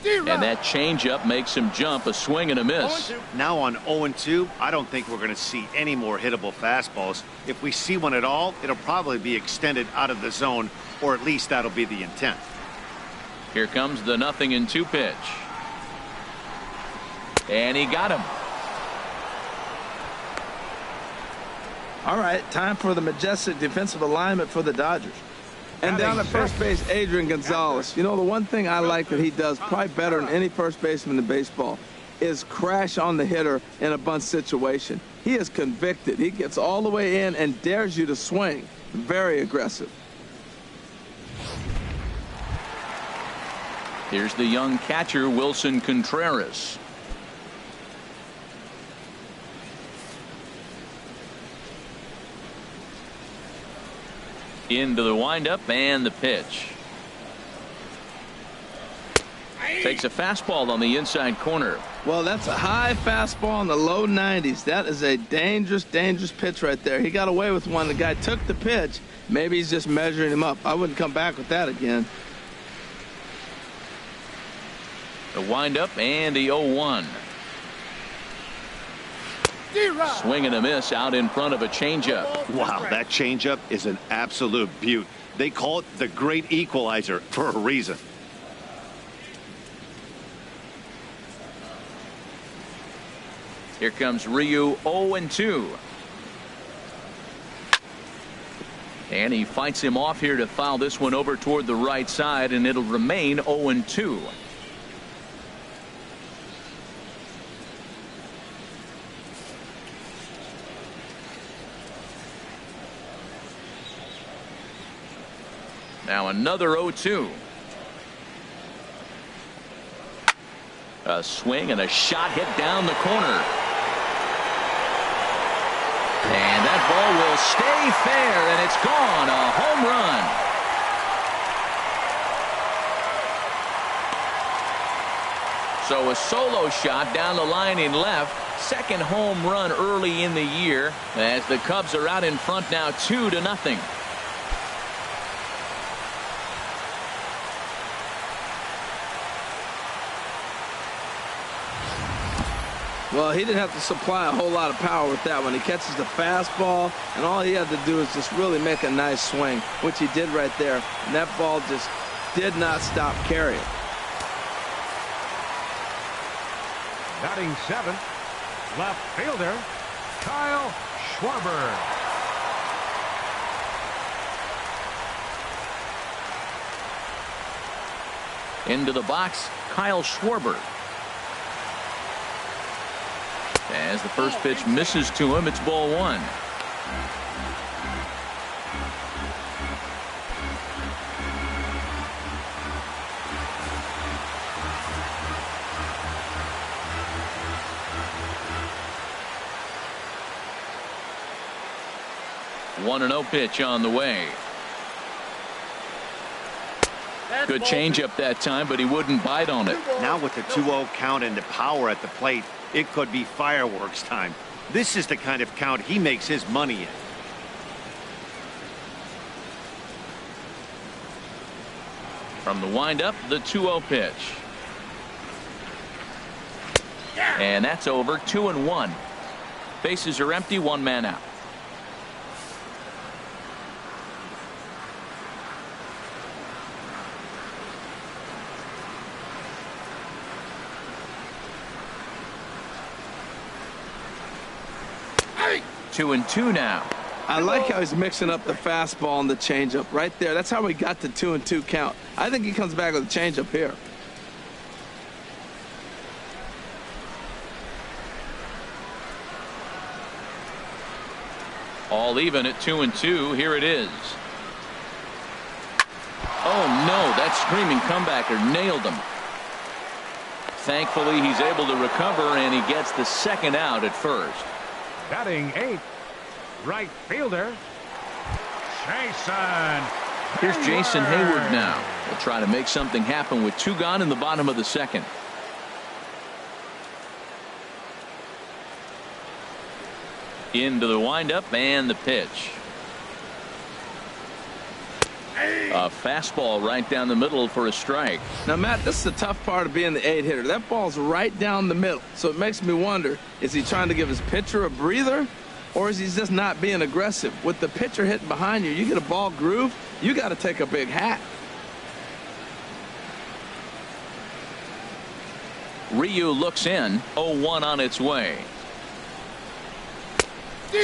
S1: And that changeup makes him jump. A swing and a miss.
S3: Now on 0-2, I don't think we're going to see any more hittable fastballs. If we see one at all, it'll probably be extended out of the zone, or at least that'll be the intent.
S1: Here comes the 0-2 pitch. And he got him.
S2: All right, time for the majestic defensive alignment for the Dodgers. And down at first base, Adrian Gonzalez. You know, the one thing I like that he does probably better than any first baseman in baseball is crash on the hitter in a bunt situation. He is convicted. He gets all the way in and dares you to swing. Very aggressive.
S1: Here's the young catcher, Wilson Contreras. Into the windup and the pitch. Takes a fastball on the inside corner.
S2: Well, that's a high fastball in the low 90s. That is a dangerous, dangerous pitch right there. He got away with one. The guy took the pitch. Maybe he's just measuring him up. I wouldn't come back with that again.
S1: The windup and the 0-1. Swing and a miss out in front of a changeup.
S3: Wow, that changeup is an absolute beaut. They call it the great equalizer for a reason.
S1: Here comes Ryu, 0-2. And he fights him off here to foul this one over toward the right side, and it'll remain 0-2. Now another 0-2. A swing and a shot hit down the corner. And that ball will stay fair, and it's gone. A home run. So a solo shot down the line in left. Second home run early in the year as the Cubs are out in front now 2-0.
S2: Well, he didn't have to supply a whole lot of power with that one. He catches the fastball, and all he had to do is just really make a nice swing, which he did right there. And that ball just did not stop carrying.
S4: Batting 7th, left fielder, Kyle Schwarber.
S1: Into the box, Kyle Schwarber. As the first pitch misses to him, it's ball 1. One and 0 pitch on the way. Good changeup that time, but he wouldn't bite on it.
S3: Now with the 2-0 count and the power at the plate, it could be fireworks time. This is the kind of count he makes his money in.
S1: From the windup, the 2-0 pitch. And that's over. 2-1. Bases are empty, one man out.
S2: Hey!
S1: 2-2 now.
S2: I like how he's mixing up the fastball and the changeup right there. That's how we got the 2-2 count. I think he comes back with a changeup here.
S1: All even at 2-2. Here it is. Oh no, that screaming comebacker nailed him. Thankfully, he's able to recover, and he gets the second out at first.
S4: Batting 8th, right fielder, Jason.
S1: Here's Jason Hayward now. He'll try to make something happen with 2 gone in the bottom of the second. Into the windup and the pitch. A fastball right down the middle for a strike.
S2: Now, Matt, this is the tough part of being the 8-hitter. That ball's right down the middle. So it makes me wonder, is he trying to give his pitcher a breather, or is he just not being aggressive? With the pitcher hitting behind you, you get a ball groove, you got to take a big hat.
S1: Ryu looks in. 0-1 on its way.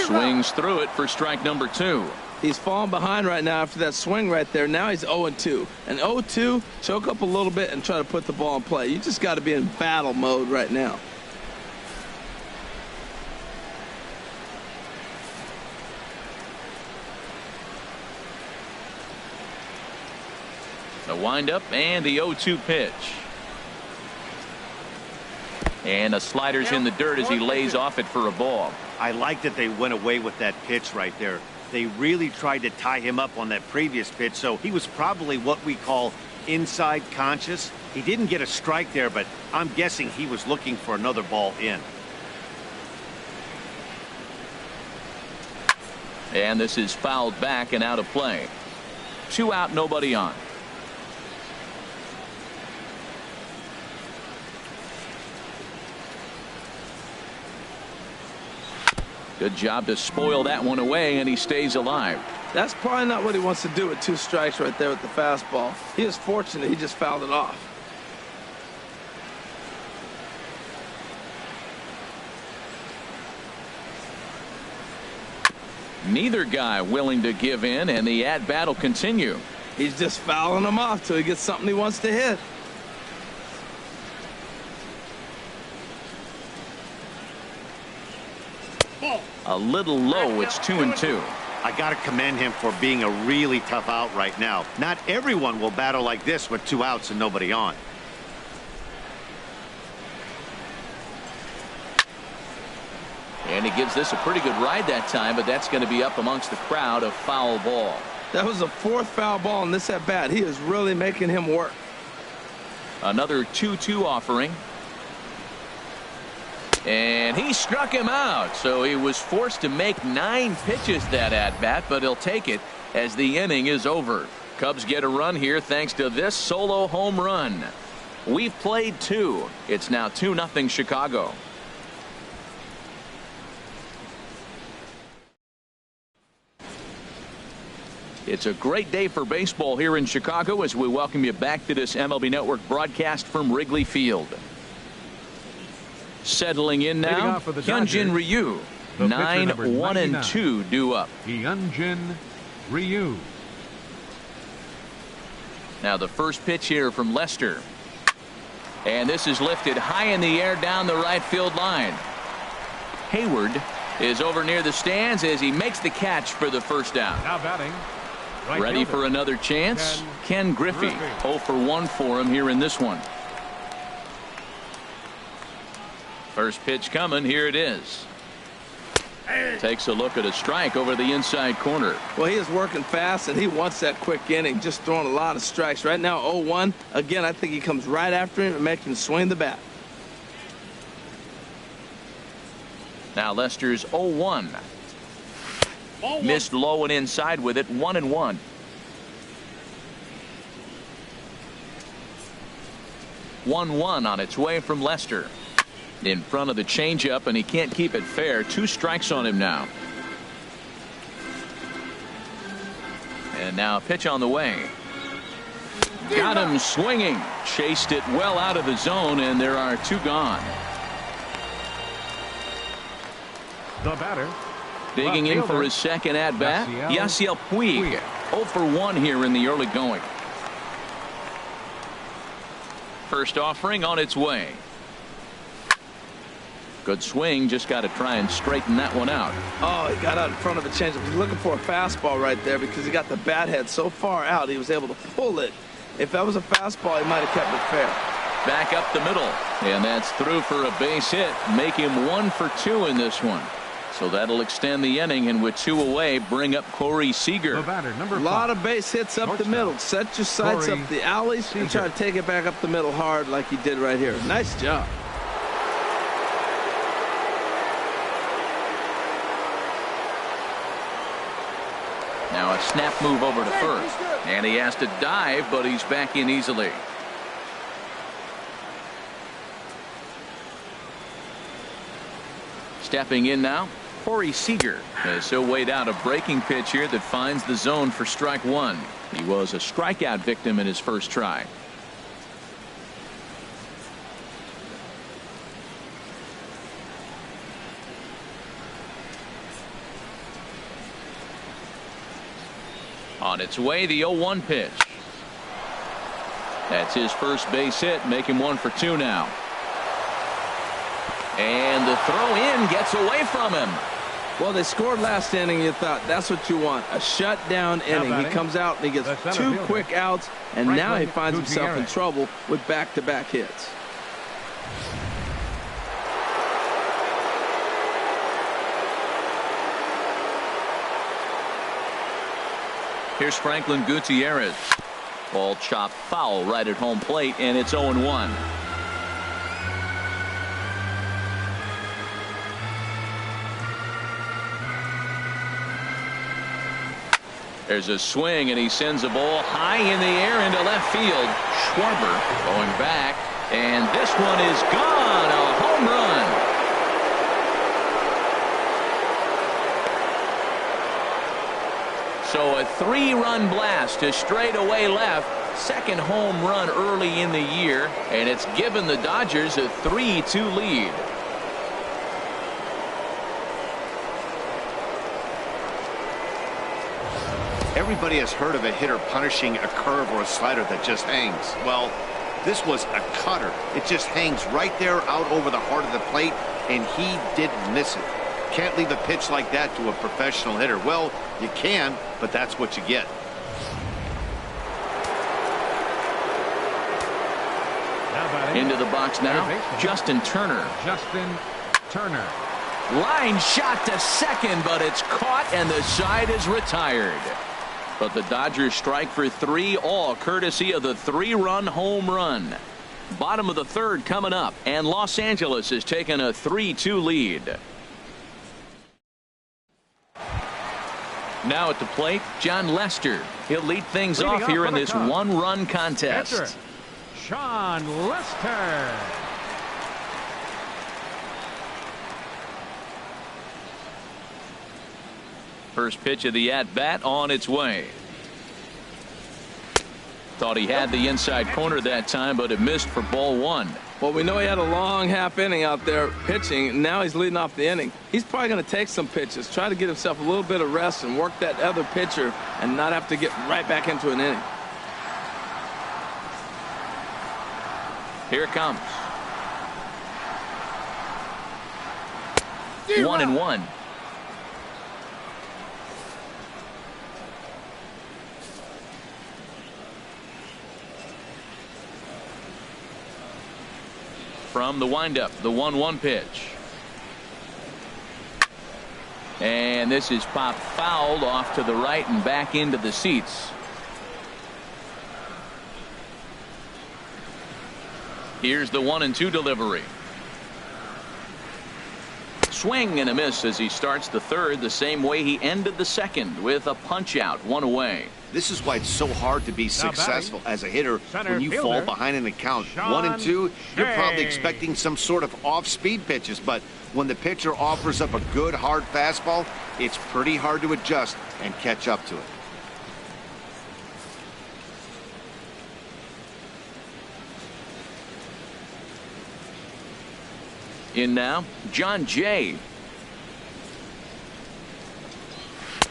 S1: Swings through it for strike number 2.
S2: He's falling behind right now after that swing right there. Now he's 0-2. And 0-2, choke up a little bit and try to put the ball in play. You just got to be in battle mode right now.
S1: The windup and the 0-2 pitch. And a slider's in the dirt as he lays off it for a ball.
S3: I like that they went away with that pitch right there. They really tried to tie him up on that previous pitch, so he was probably what we call inside conscious. He didn't get a strike there, but I'm guessing he was looking for another ball in.
S1: And this is fouled back and out of play. 2 out, nobody on. Good job to spoil that one away, and he stays alive.
S2: That's probably not what he wants to do with 2 strikes right there with the fastball. He is fortunate he just fouled it off.
S1: Neither guy willing to give in, and the at-bat will continue.
S2: He's just fouling them off till he gets something he wants to hit.
S1: A little low. It's 2-2.
S3: I got to commend him for being a really tough out right now. Not everyone will battle like this with 2 outs and nobody on.
S1: And he gives this a pretty good ride that time, but that's going to be up amongst the crowd, a foul ball.
S2: That was the 4th foul ball in this at bat. He is really making him work.
S1: Another 2-2 offering. And he struck him out, so he was forced to make 9 pitches that at bat, but he'll take it as the inning is over. Cubs get a run here thanks to this solo home run. We've played 2. It's now 2-0 Chicago. It's a great day for baseball here in Chicago as we welcome you back to this MLB Network broadcast from Wrigley Field. Settling in now, Hyunjin Ryu. 9-1-2 due up.
S4: Hyunjin Ryu.
S1: Now the first pitch here from Lester. And this is lifted high in the air down the right field line. Hayward is over near the stands as he makes the catch for the first down.
S4: Now batting. Right
S1: Ready
S4: fielder.
S1: for another chance? Ken Griffey. 0 for 1 for him here in this one. First pitch coming. Here it is. Takes a look at a strike over the inside corner.
S2: Well, he is working fast, and he wants that quick inning, just throwing a lot of strikes. Right now, 0-1. Again, I think he comes right after him and makes him swing the bat.
S1: Now Lester's 0-1. Missed low and inside with it. 1-1. On its way from Lester. In front of the changeup, and he can't keep it fair. 2 strikes on him now. And now a pitch on the way. Got him swinging. Chased it well out of the zone, and there are 2 gone.
S4: The batter.
S1: Digging in for his second at bat, Yasiel Puig. 0 for 1 here in the early going. First offering on its way. Good swing, just got to try and straighten that one out.
S2: Oh, he got out in front of a changeup. He's looking for a fastball right there because he got the bat head so far out he was able to pull it. If that was a fastball, he might have kept it fair.
S1: Back up the middle, and that's through for a base hit. Make him 1 for 2 in this one. So that'll extend the inning, and with 2 away, bring up Corey Seager.
S4: The batter, number 5.
S2: A lot of base hits up the middle. Set your sights up the alleys and try to take it back up the middle hard like he did right here. Nice job.
S1: Now a snap move over to first, and he has to dive, but he's back in easily. Stepping in now, Corey Seager, as he'll wait out a breaking pitch here that finds the zone for strike 1. He was a strikeout victim in his first try. On its way, the 0-1 pitch. That's his first base hit, make him 1 for 2 now. And the throw in gets away from him.
S2: Well, they scored last inning. You thought that's what you want, a shutdown inning. He comes out and he gets 2 quick outs, and now he finds himself in trouble with back-to-back hits.
S1: Here's Franklin Gutierrez. Ball chopped foul right at home plate, and it's 0-1. There's a swing, and he sends a ball high in the air into left field. Schwarber going back, and this one is gone. A home run. So a 3-run blast to straightaway left. Second home run early in the year, and it's given the Dodgers a 3-2 lead.
S3: Everybody has heard of a hitter punishing a curve or a slider that just hangs. Well, this was a cutter. It just hangs right there out over the heart of the plate, and he didn't miss it. Can't leave a pitch like that to a professional hitter. Well, you can, but that's what you get.
S1: Into the box now, Justin Turner. Line shot to second, but it's caught, and the side is retired. But the Dodgers strike for 3, all courtesy of the 3-run home run. Bottom of the third coming up, and Los Angeles has taken a 3-2 lead. Now at the plate, John Lester. He'll lead things off here in this 1-run contest.
S4: Sean Lester.
S1: First pitch of the at-bat on its way. Thought he had the inside corner that time, but it missed for ball 1.
S2: Well, we know he had a long half inning out there pitching. Now he's leading off the inning. He's probably going to take some pitches, try to get himself a little bit of rest and work that other pitcher and not have to get right back into an inning.
S1: Here it comes. 1-1. From the windup, the 1-1 pitch. And this is popped fouled off to the right and back into the seats. Here's the 1-2 delivery. Swing and a miss as he starts the third the same way he ended the second, with a punch out, 1 away.
S3: This is why it's so hard to be successful as a hitter when you fall behind in the count. 1-2, you're probably expecting some sort of off-speed pitches, but when the pitcher offers up a good hard fastball, it's pretty hard to adjust and catch up to it.
S1: In now, John Jay.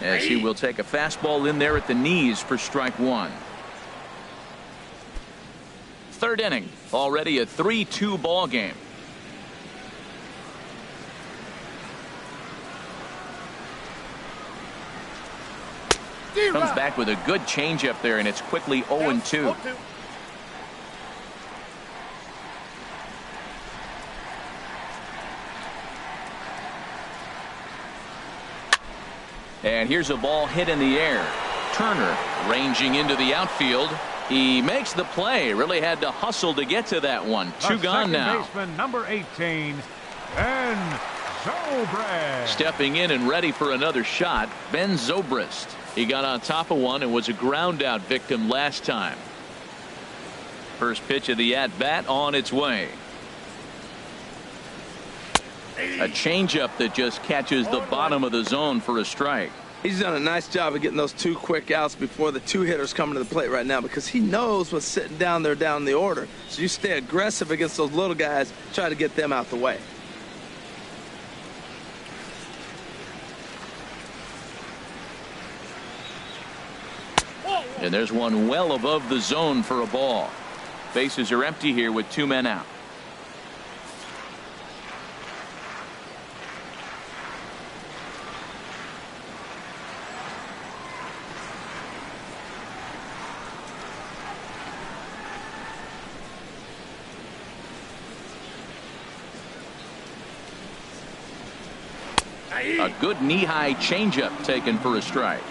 S1: As he will take a fastball in there at the knees for strike 1. Third inning, already a 3-2 ball game. Comes back with a good changeup there, and it's quickly 0-2. And here's a ball hit in the air. Turner ranging into the outfield. He makes the play. Really had to hustle to get to that one. 2 gone now.
S4: Baseman number 18, Ben Zobrist.
S1: Stepping in and ready for another shot, Ben Zobrist. He got on top of one and was a ground out victim last time. First pitch of the at-bat on its way. A changeup that just catches the bottom of the zone for a strike.
S2: He's done a nice job of getting those 2 quick outs before the 2 hitters coming to the plate right now, because he knows what's sitting down there down the order. So you stay aggressive against those little guys, try to get them out the way.
S1: And there's one well above the zone for a ball. Bases are empty here with 2 men out. A good knee-high changeup taken for a strike.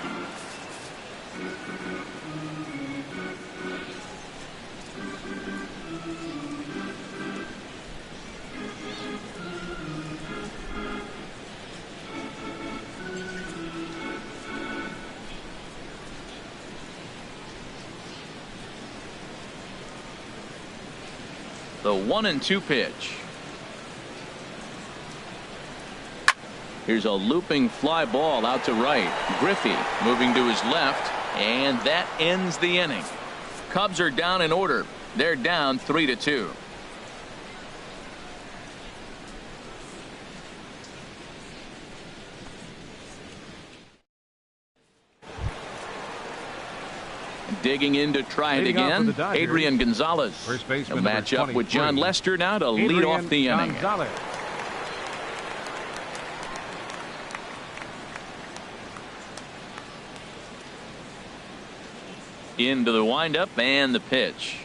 S1: The 1-2 pitch. Here's a looping fly ball out to right. Griffey moving to his left, and that ends the inning. Cubs are down in order. They're down 3-2. Digging in to try it again, Adrian Gonzalez. A matchup with John Lester now to lead off the inning. Into the windup and the pitch.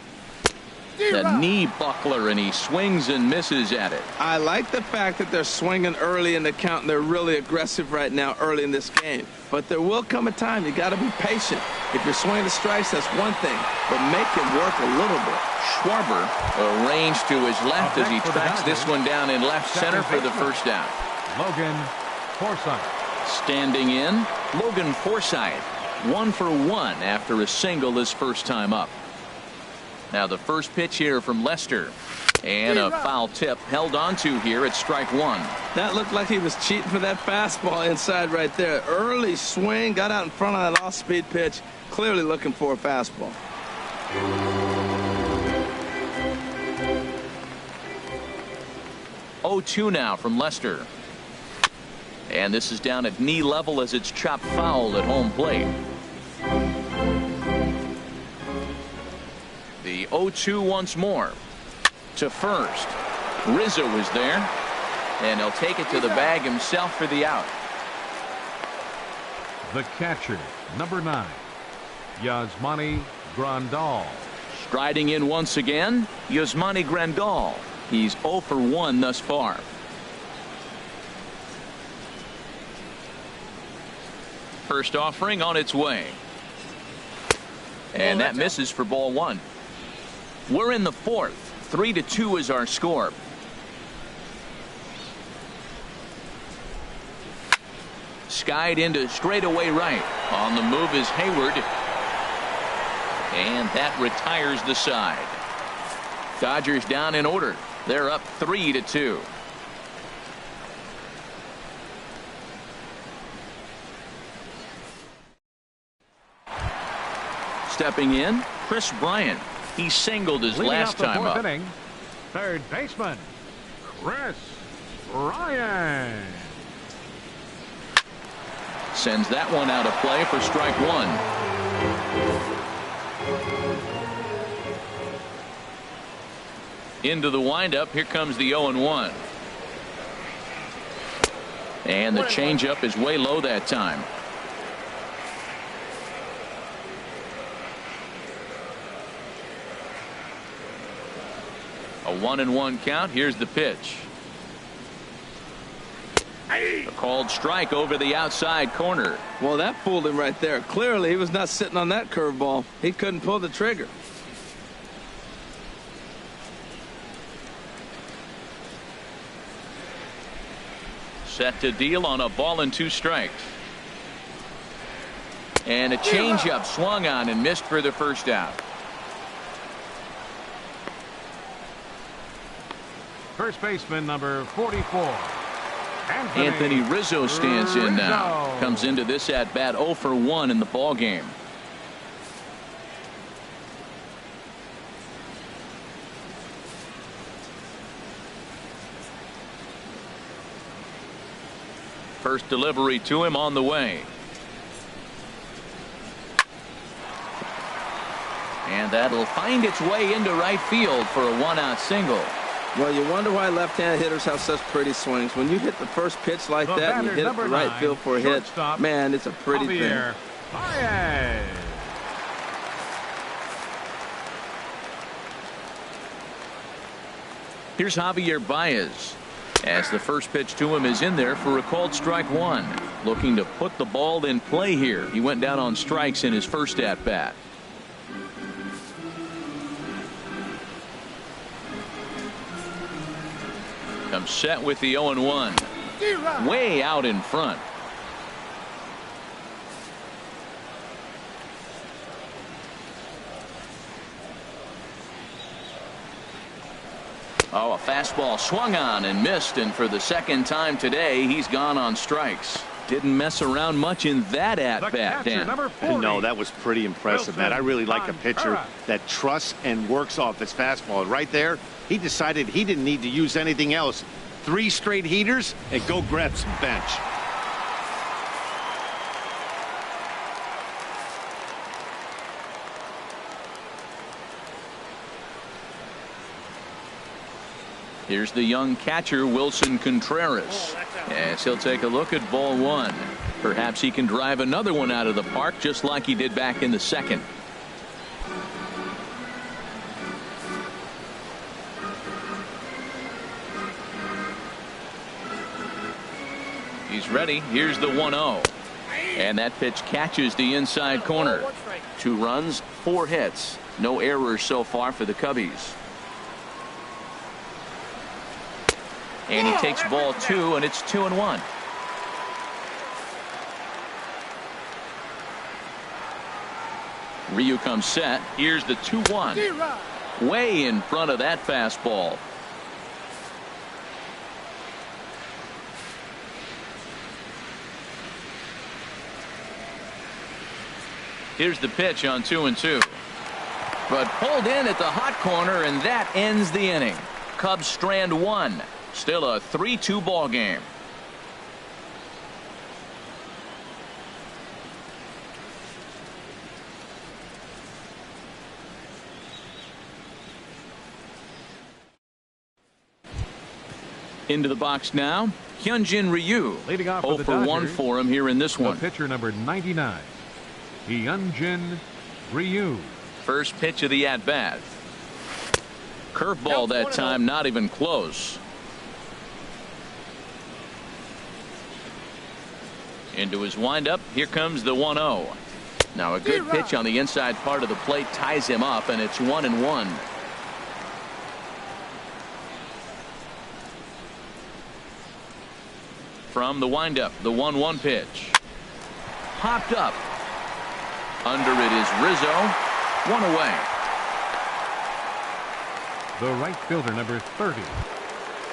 S1: The knee buckler, and he swings and misses at it.
S2: I like the fact that they're swinging early in the count, and they're really aggressive right now early in this game. But there will come a time you got to be patient. If you're swinging the strikes, that's one thing, but make it work a little bit.
S1: Schwarber arranged to his left as he tracks this one down in left center for the first down.
S4: Logan Forsythe.
S1: Standing in, Logan Forsythe, 1 for 1 after a single his first time up. Now the first pitch here from Lester, and a foul tip held onto here at strike 1.
S2: That looked like he was cheating for that fastball inside right there. Early swing, got out in front of that off-speed pitch, clearly looking for a fastball.
S1: Oh-2 now from Lester. And this is down at knee level as it's chopped foul at home plate. The 0-2 once more. To first. Rizzo is there. And he'll take it to the bag himself for the out.
S4: The catcher, number 9, Yasmani Grandal.
S1: Striding in once again, Yasmani Grandal. He's 0 for 1 thus far. First offering on its way. And that misses for ball 1. We're in the 4th. 3-2 is our score. Skied into straightaway right. On the move is Hayward. And that retires the side. Dodgers down in order. They're up 3-2. Stepping in, Chris Bryant. He singled his last time up.
S4: Inning, third baseman, Chris Bryant.
S1: Sends that one out of play for strike 1. Into the windup. Here comes the 0-1. And the changeup is way low that time. A 1-1 count. Here's the pitch. A called strike over the outside corner.
S2: Well, that fooled him right there. Clearly, he was not sitting on that curveball. He couldn't pull the trigger.
S1: Set to deal on a ball and 2 strikes. And a changeup swung on and missed for the first out.
S4: First baseman, number 44.
S1: Anthony Rizzo stands in now. Comes into this at bat 0 for 1 in the ball game. First delivery to him on the way. And that'll find its way into right field for a 1-out single.
S2: Well, you wonder why left-hand hitters have such pretty swings. When you hit the first pitch like that and you hit it to right field for a hit, man, it's a pretty thing.
S1: Here's Javier Baez. As the first pitch to him is in there for a called strike 1. Looking to put the ball in play here. He went down on strikes in his first at-bat. Comes set with the 0-1. Way out in front. Oh, a fastball swung on and missed, and for the second time today he's gone on strikes. Didn't mess around much in that at-bat, Dan.
S3: No, that was pretty impressive, Matt. I really like a pitcher that trusts and works off his fastball. Right there, he decided he didn't need to use anything else. 3 straight heaters and go grab some bench.
S1: Here's the young catcher, Wilson Contreras, as he'll take a look at ball 1. Perhaps he can drive another one out of the park just like he did back in the second. He's ready. Here's the 1-0. And that pitch catches the inside corner. 2 runs, 4 hits. No errors so far for the Cubbies. And he takes ball 2, and it's 2-1. Ryu comes set. Here's the 2-1. Way in front of that fastball. Here's the pitch on 2-2. But pulled in at the hot corner, and that ends the inning. Cubs strand 1. Still a 3-2 ball game. Into the box now, Hyunjin Ryu.
S4: Leading off
S1: 0
S4: for
S1: for 1 for him here in this one.
S4: The pitcher number 99, Hyunjin Ryu.
S1: First pitch of the at-bat. Curveball that time, not even close. Into his windup. Here comes the 1-0. Now a good pitch on the inside part of the plate ties him up, and it's 1-1. From the windup, the 1-1 pitch. Popped up. Under it is Rizzo. 1 away.
S4: The right fielder number 30,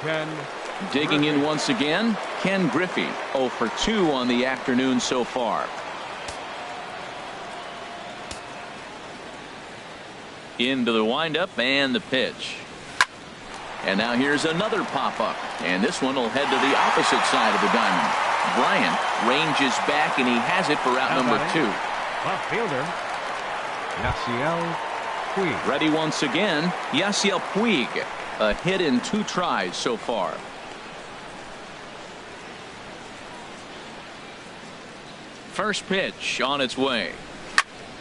S4: Ken.
S1: Digging in once again, Ken Griffey. 0 for 2 on the afternoon so far. Into the windup and the pitch. And now here's another pop-up. And this one will head to the opposite side of the diamond. Bryant ranges back, and he has it for out number 2.
S4: Left fielder, Yasiel Puig.
S1: Ready once again, Yasiel Puig. A hit in 2 tries so far. First pitch on its way.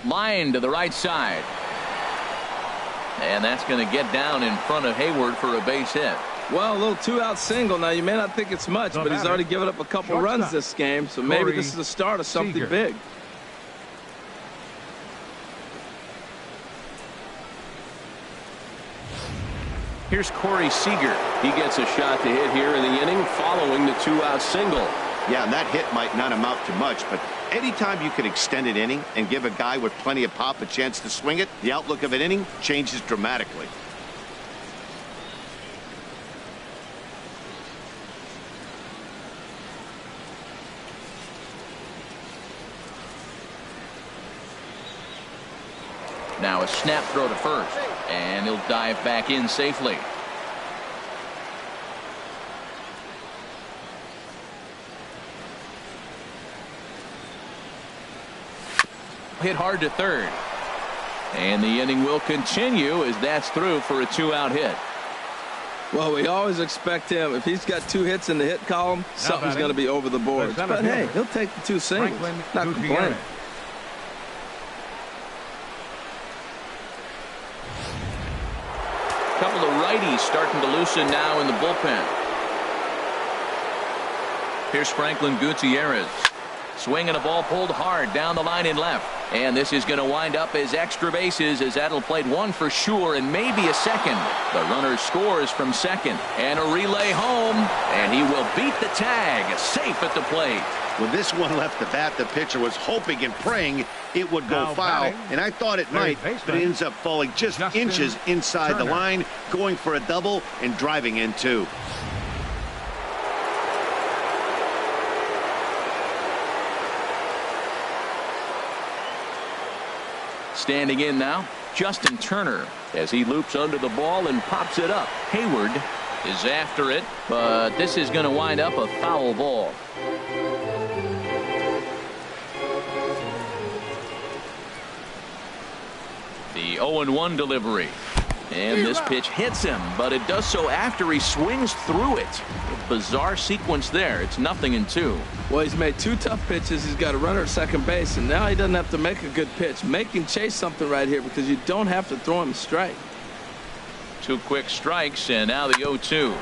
S1: Line to the right side. And that's going to get down in front of Hayward for a base hit.
S2: Well, a little 2-out single. Now, you may not think it's much, but he's already given up a couple runs this game, so maybe this is the start of something big.
S6: Here's Corey Seager. He gets a shot to hit here in the inning following the 2-out single.
S3: Yeah, and that hit might not amount to much, but anytime you can extend an inning and give a guy with plenty of pop a chance to swing it, the outlook of an inning changes dramatically.
S1: Now a snap throw to first, and he'll dive back in safely. Hit hard to third. And the inning will continue as that's through for a 2-out hit.
S2: Well, we always expect him, if he's got 2 hits in the hit column, something's going to be over the boards. But hey, he'll take the 2 singles. Not complaining.
S1: Couple of righties starting to loosen now in the bullpen. Here's Franklin Gutierrez. Swinging a ball pulled hard down the line in left. And this is going to wind up as extra bases, as that'll played 1 for sure and maybe a second. The runner scores from second, and a relay home, and he will beat the tag, safe at the plate.
S3: When this one left the bat, the pitcher was hoping and praying it would go foul, and I thought it might, but it ends up falling just inches inside the line, going for a double and driving in 2.
S1: Standing in now, Justin Turner, as he loops under the ball and pops it up. Hayward is after it, but this is going to wind up a foul ball. The 0-1 delivery. And this pitch hits him, but it does so after he swings through it. A bizarre sequence there. It's 0-2.
S2: Well, he's made 2 tough pitches. He's got a runner at second base, and now he doesn't have to make a good pitch. Make him chase something right here because you don't have to throw him straight.
S1: 2 quick strikes, and now the 0-2.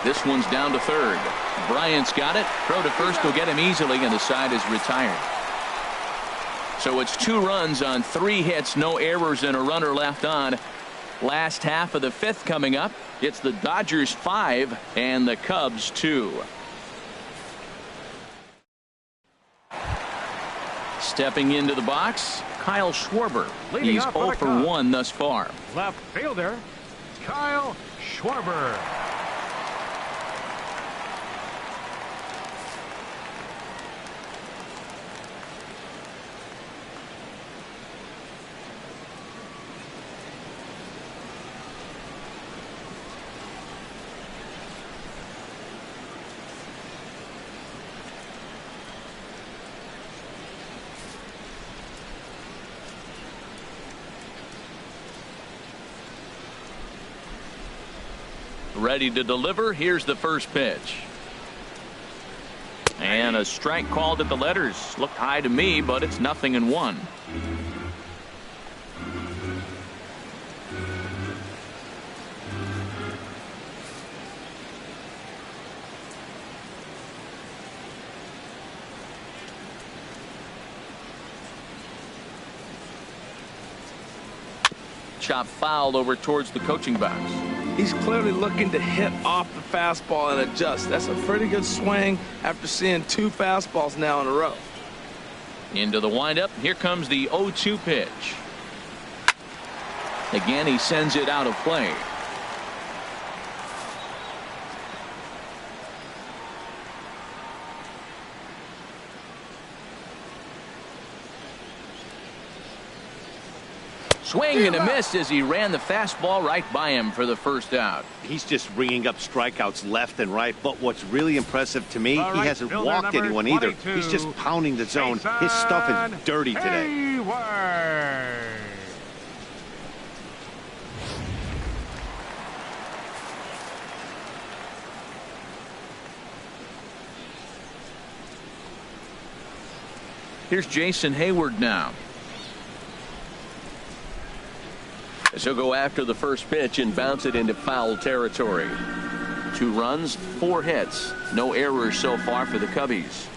S1: This one's down to third. Bryant's got it. Throw to first will get him easily, and the side is retired. So it's 2 runs on 3 hits, no errors, and a runner left on. Last half of the 5th coming up. It's the Dodgers 5 and the Cubs 2. Stepping into the box, Kyle Schwarber.
S4: Leading
S1: He's
S4: off
S1: 0
S4: for the
S1: for
S4: Cubs.
S1: 1 thus far.
S4: Left fielder, Kyle Schwarber.
S1: Ready to deliver. Here's the first pitch. And a strike called at the letters. Looked high to me, but it's 0-1. Chop foul over towards the coaching box.
S2: He's clearly looking to hit off the fastball and adjust. That's a pretty good swing after seeing 2 fastballs now in a row.
S1: Into the windup. Here comes the 0-2 pitch. Again, he sends it out of play. Swing and a miss as he ran the fastball right by him for the first out.
S3: He's just ringing up strikeouts left and right. But what's really impressive to me,
S4: The
S3: he
S4: right
S3: hasn't
S4: fielder,
S3: walked
S4: number
S3: anyone either.
S4: 22,
S3: He's just pounding the zone. His stuff is dirty today.
S4: Hayward.
S1: Here's Jason Hayward now.
S6: So go after the first pitch and bounce it into foul territory.
S1: 2 runs, 4 hits. No errors so far for the Cubbies.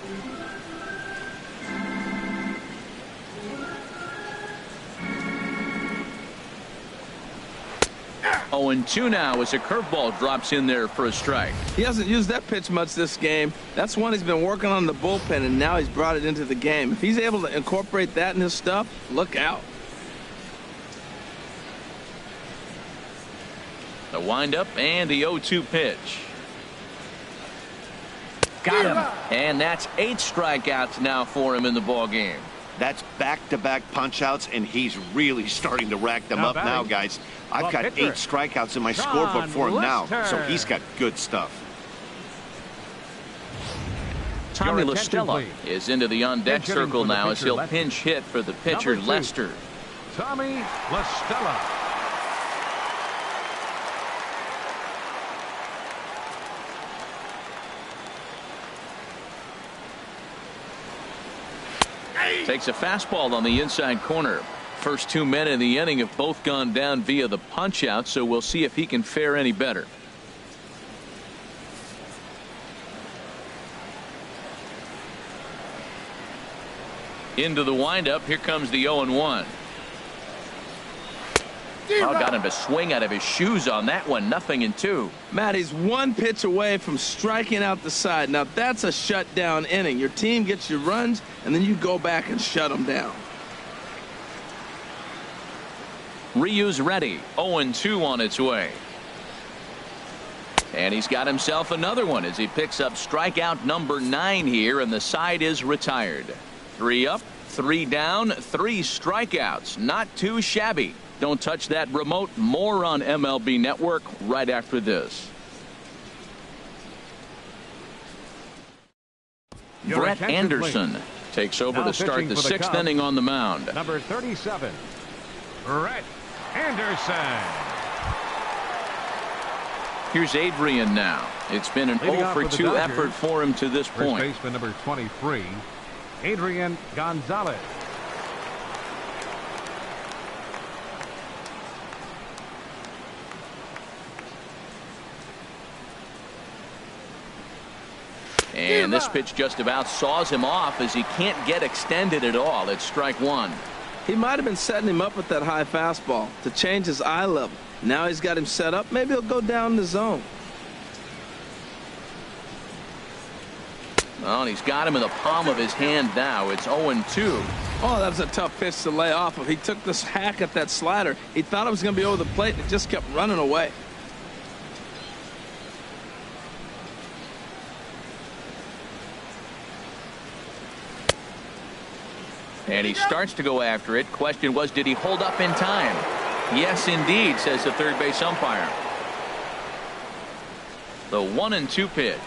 S1: 0-2 now as a curveball drops in there for a strike.
S2: He hasn't used that pitch much this game. That's one he's been working on in the bullpen, and now he's brought it into the game. If he's able to incorporate that in his stuff, look out.
S1: The windup and the 0-2 pitch. Got him. And that's 8 strikeouts now for him in the ball game.
S3: That's back-to-back punch-outs, and he's really starting to rack them up now, guys. I've got 8 strikeouts in my scorebook for him now, so he's got good stuff.
S1: Tommy
S4: Your attention,
S1: LaStella
S4: please.
S1: is into the on-deck
S4: Pinch hitting
S1: circle
S4: for the
S1: now as
S4: pitcher,
S1: he'll
S4: Lester.
S1: pinch hit for the pitcher,
S4: Number 2.
S1: Lester.
S4: Tommy LaStella.
S1: Takes a fastball on the inside corner. First 2 men in the inning have both gone down via the punch-out, so we'll see if he can fare any better. Into the windup. Here comes the 0-1. Oh, got him to swing out of his shoes on that one. 0-2.
S2: Matt, he's 1 pitch away from striking out the side. Now, that's a shutdown inning. Your team gets your runs, and then you go back and shut them down.
S1: Ryu's ready. 0-2 on its way. And he's got himself another one as he picks up strikeout number 9 here, and the side is retired. 3 up, 3 down, 3 strikeouts. Not too shabby. Don't touch that remote. More on MLB Network right after this.
S4: Your
S1: Brett
S4: attention,
S1: Anderson
S4: please.
S1: takes over
S4: Now
S1: to start
S4: pitching
S1: the
S4: for the
S1: 6th
S4: Cubs.
S1: inning on the mound.
S4: Number 37, Brett Anderson.
S1: Here's Adrian now. It's been an
S4: Leading
S1: 0
S4: off
S1: for
S4: for the
S1: 2
S4: Dodgers,
S1: effort for him to this
S4: First
S1: point.
S4: baseman number 23, Adrian Gonzalez.
S1: And this pitch just about saws him off as he can't get extended at all. It's strike one.
S2: He might have been setting him up with that high fastball to change his eye level. Now he's got him set up. Maybe he'll go down the zone.
S1: Well, and he's got him in the palm of his hand now. It's 0-2.
S2: Oh, that was a tough pitch to lay off of. He took this hack at that slider. He thought it was going to be over the plate, and it just kept running away.
S1: And he starts to go after it. Question was, did he hold up in time? Yes, indeed, says the third base umpire. The 1-2 pitch.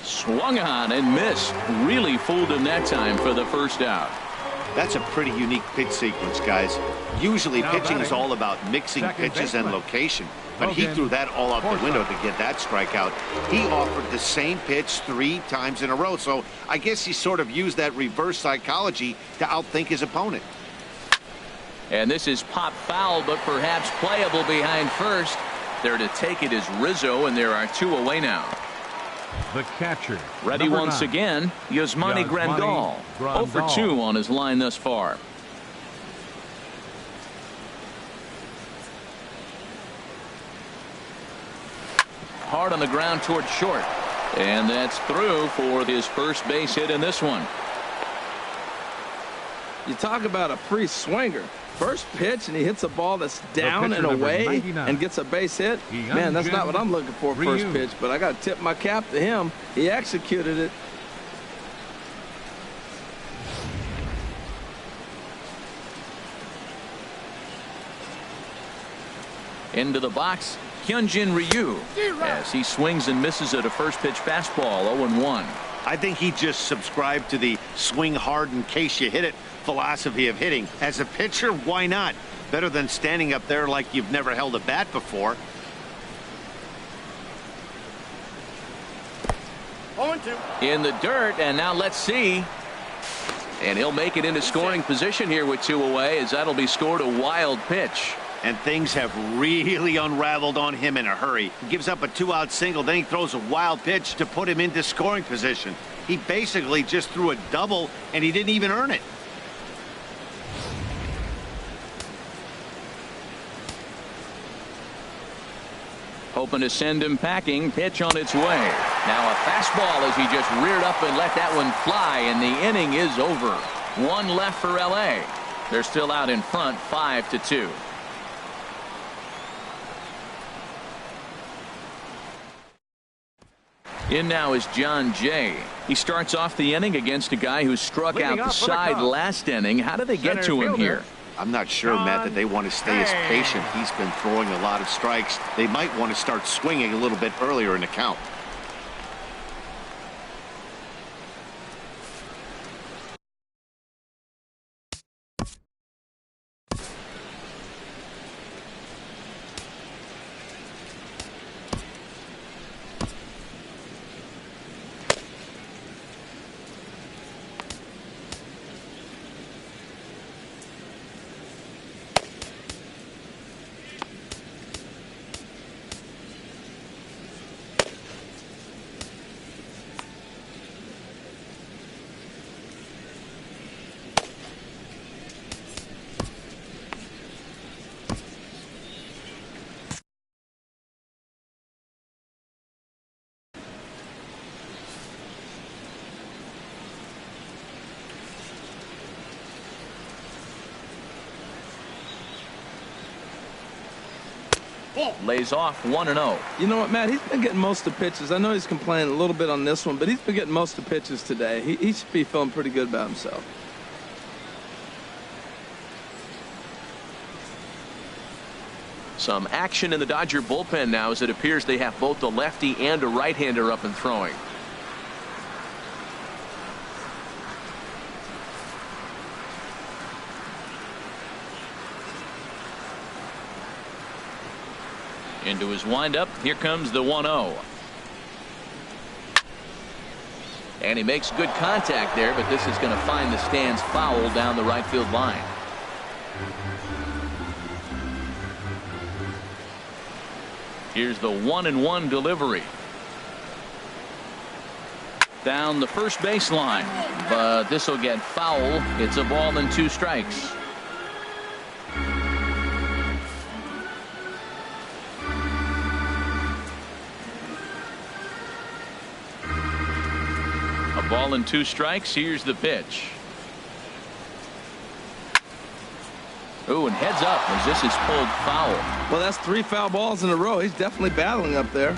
S1: Swung on and missed. Really fooled him that time for the first out.
S3: That's a pretty unique pitch sequence, guys. Usually pitching is all about mixing pitches and location. But he threw that all out the window to get that strikeout. He offered the same pitch 3 times in a row. So I guess he sort of used that reverse psychology to outthink his opponent.
S1: And this is pop foul, but perhaps playable behind first. There to take it is Rizzo, and there are 2 away now.
S4: The catcher.
S1: Ready once again, Yasmani Grandal. 0 for 2 on his line thus far. Hard on the ground toward short. And that's through for his first base hit in this one.
S2: You talk about a free swinger. First pitch, and he hits a ball that's down and away and gets a base hit. Man, that's not what I'm looking for first pitch, but I got to tip my cap to him. He executed it.
S1: Into the box, Hyunjin Ryu, as he swings and misses at a first pitch fastball. 0-1.
S3: I think he just subscribed to the swing hard in case you hit it philosophy of hitting. As a pitcher, why not? Better than standing up there like you've never held a bat before.
S5: 0-2.
S1: In the dirt, and now let's see. And he'll make it into scoring position here with 2 away, as that'll be scored a wild pitch.
S3: And things have really unraveled on him in a hurry. He gives up a 2-out single, then he throws a wild pitch to put him into scoring position. He basically just threw a double, and he didn't even earn it.
S1: Hoping to send him packing. Pitch on its way. Now a fastball as he just reared up and let that one fly, and the inning is over. 1 left for L.A. They're still out in front, 5-2. In now is John Jay. He starts off the inning against a guy who struck out the side last inning. How do they get to him here?
S3: I'm not sure, Matt, that they want to stay as patient. He's been throwing a lot of strikes. They might want to start swinging a little bit earlier in the count.
S1: Lays off 1-0.
S2: You know what, Matt? He's been getting most of the pitches. I know he's complaining a little bit on this one, but he's been getting most of the pitches today. He should be feeling pretty good about himself.
S1: Some action in the Dodger bullpen now, as it appears they have both the lefty and a right-hander up and throwing. Into his windup. Here comes the 1-0. And he makes good contact there, but this is going to find the stands foul down the right field line. Here's the 1-1 delivery. down the first baseline, but this will get foul. It's a ball and 2 strikes. A ball and 2 strikes. Here's the pitch. Ooh, and heads up as this is pulled foul.
S2: Well, that's 3 foul balls in a row. He's definitely battling up there.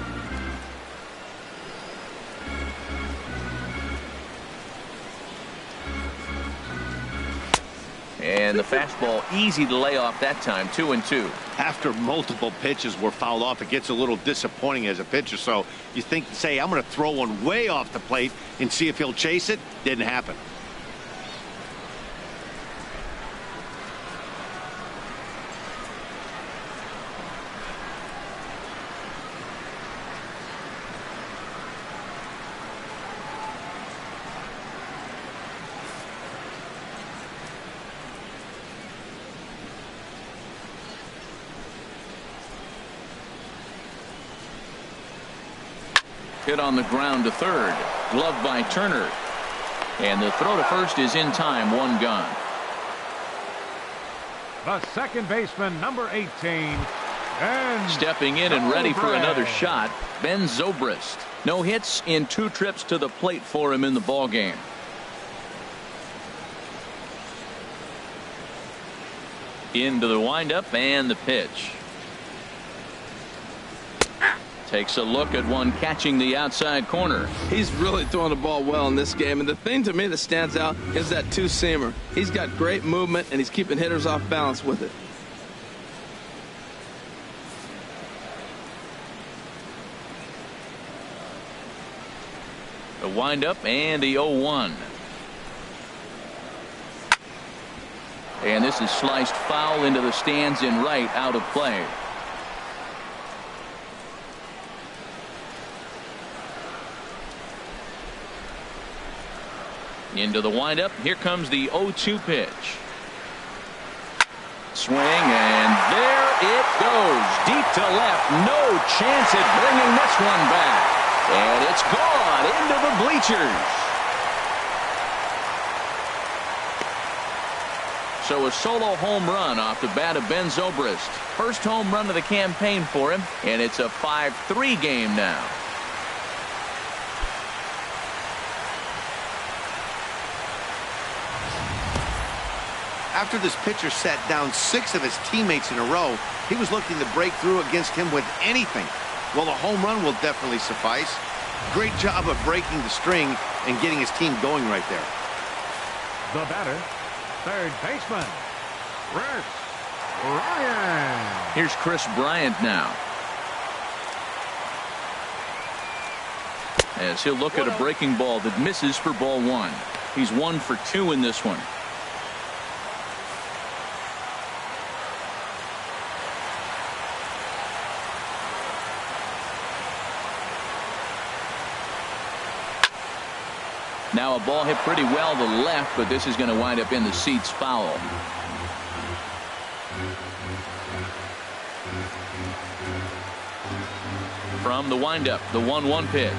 S1: And the fastball easy to lay off that time. 2-2.
S3: After multiple pitches were fouled off, it gets a little disappointing as a pitcher. So you think, say, I'm going to throw one way off the plate and see if he'll chase it. Didn't happen.
S1: Hit on the ground to third. Gloved by Turner. And the throw to first is in time. 1 gone.
S4: The second baseman, number 18. And
S1: stepping in and ready for another shot, Ben Zobrist. No hits in 2 trips to the plate for him in the ball game. Into the windup and the pitch. Takes a look at one catching the outside corner.
S2: He's really throwing the ball well in this game. And the thing to me that stands out is that 2-seamer. He's got great movement, and he's keeping hitters off balance with it.
S1: The windup and the 0-1. And this is sliced foul into the stands in right, out of play. Into the windup. Here comes the 0-2 pitch. Swing, and there it goes. Deep to left. No chance at bringing this one back. And it's gone into the bleachers. So a solo home run off the bat of Ben Zobrist. First home run of the campaign for him, and it's a 5-3 game now.
S3: After this pitcher sat down 6 of his teammates in a row, he was looking to break through against him with anything. Well, a home run will definitely suffice. Great job of breaking the string and getting his team going right there.
S4: The batter, third baseman, Chris Bryant.
S1: Here's Chris Bryant now. As he'll look at a breaking ball that misses for ball 1. He's 1 for 2 in this one. Now a ball hit pretty well to left, but this is going to wind up in the seats foul. From the windup, the 1-1 pitch.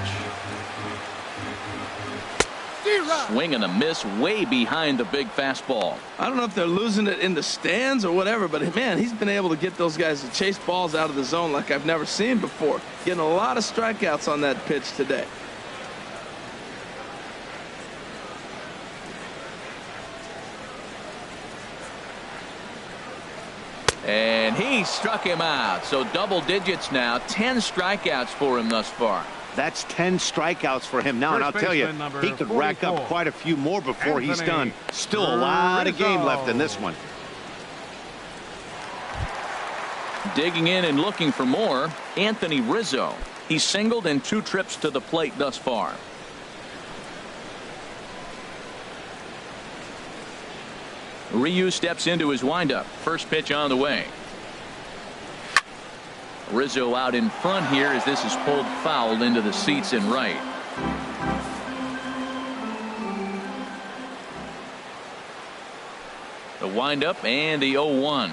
S1: Swing and a miss way behind the big fastball.
S2: I don't know if they're losing it in the stands or whatever, but man, he's been able to get those guys to chase balls out of the zone like I've never seen before. Getting a lot of strikeouts on that pitch today.
S1: And he struck him out. So double digits now. 10 strikeouts for him thus far.
S3: That's 10 strikeouts for him now, and I'll tell you, he could rack up quite a few more before he's done. Still a lot of game left in this one.
S1: Digging in and looking for more, Anthony Rizzo. He's singled in 2 trips to the plate thus far. Ryu steps into his windup. First pitch on the way. Rizzo out in front here as this is pulled foul into the seats in right. The windup and the 0-1.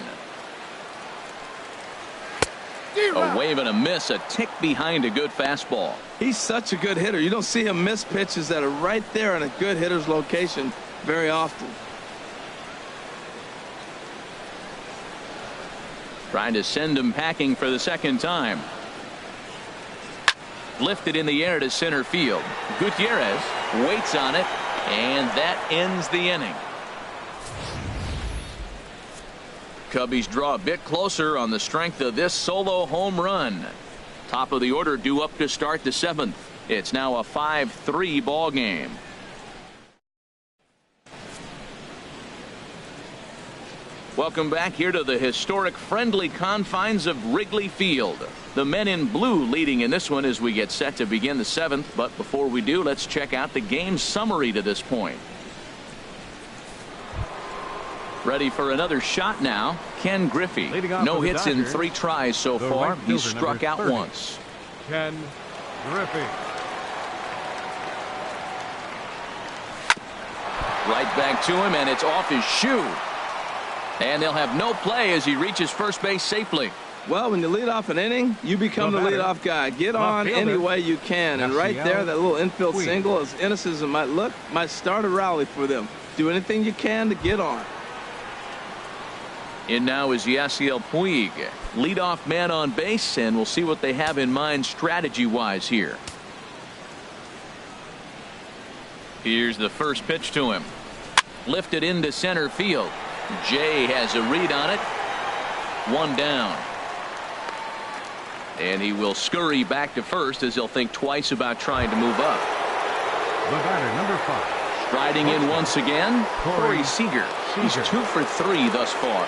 S1: A wave and a miss, a tick behind a good fastball.
S2: He's such a good hitter. You don't see him miss pitches that are right there in a good hitter's location very often.
S1: Trying to send him packing for the second time. Lifted in the air to center field. Gutierrez waits on it, and that ends the inning. Cubbies draw a bit closer on the strength of this solo home run. Top of the order due up to start the seventh. It's now a 5-3 ball game. Welcome back here to the historic friendly confines of Wrigley Field. The men in blue leading in this one as we get set to begin the seventh. But before we do, let's check out the game summary to this point. Ready for another shot now. Ken Griffey. No hits in 3 tries so far. He's struck out once.
S4: Ken Griffey.
S1: Right back to him, and it's off his shoe. And they'll have no play as he reaches first base safely.
S2: Well, when you lead off an inning, you become the leadoff guy. Get on any way you can. And right there, that little infield single, as innocent as it might look, might start a rally for them. Do anything you can to get on.
S1: In now is Yasiel Puig, leadoff man on base, and we'll see what they have in mind strategy-wise here. Here's the first pitch to him. Lifted into center field. Jay has a read on it. 1 down. And he will scurry back to first as he'll think twice about trying to move up.
S4: The batter, number 5.
S1: Striding in once again, Corey Seager. He's 2 for 3 thus far.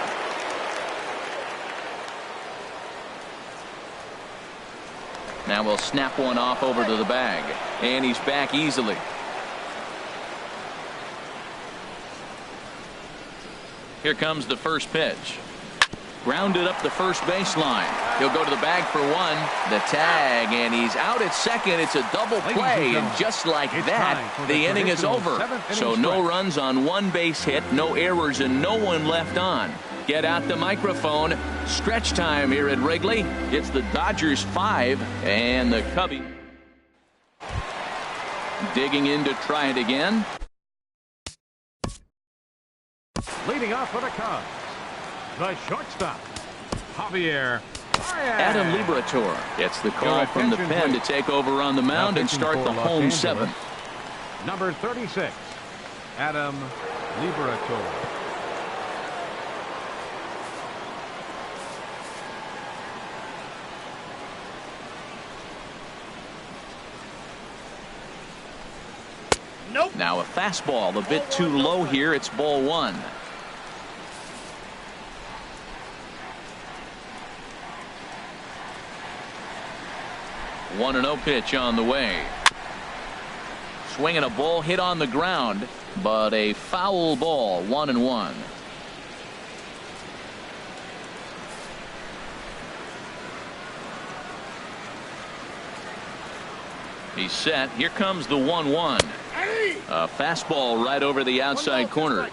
S1: Now we'll snap one off over to the bag. And he's back easily. Here comes the first pitch. Grounded up the first baseline. He'll go to the bag for 1. The tag, and he's out at second. It's a double play, and just like that, the inning is over. So no runs on 1 base hit, no errors, and no one left on. Get out the microphone. Stretch time here at Wrigley. It's the Dodgers 5 and the Cubbies digging in to try it again.
S4: Leading off for the Cubs, the shortstop, Javier.
S1: Adam Liberatore gets the call from the pen to take over on the mound and start the home 7th.
S4: Number 36, Adam Liberatore.
S5: Nope.
S1: Now a fastball a bit too low here. It's ball 1. One and 0 pitch on the way. Swinging a ball hit on the ground, but a foul ball. 1-1. He's set. Here comes the 1-1. A fastball right over the outside corner.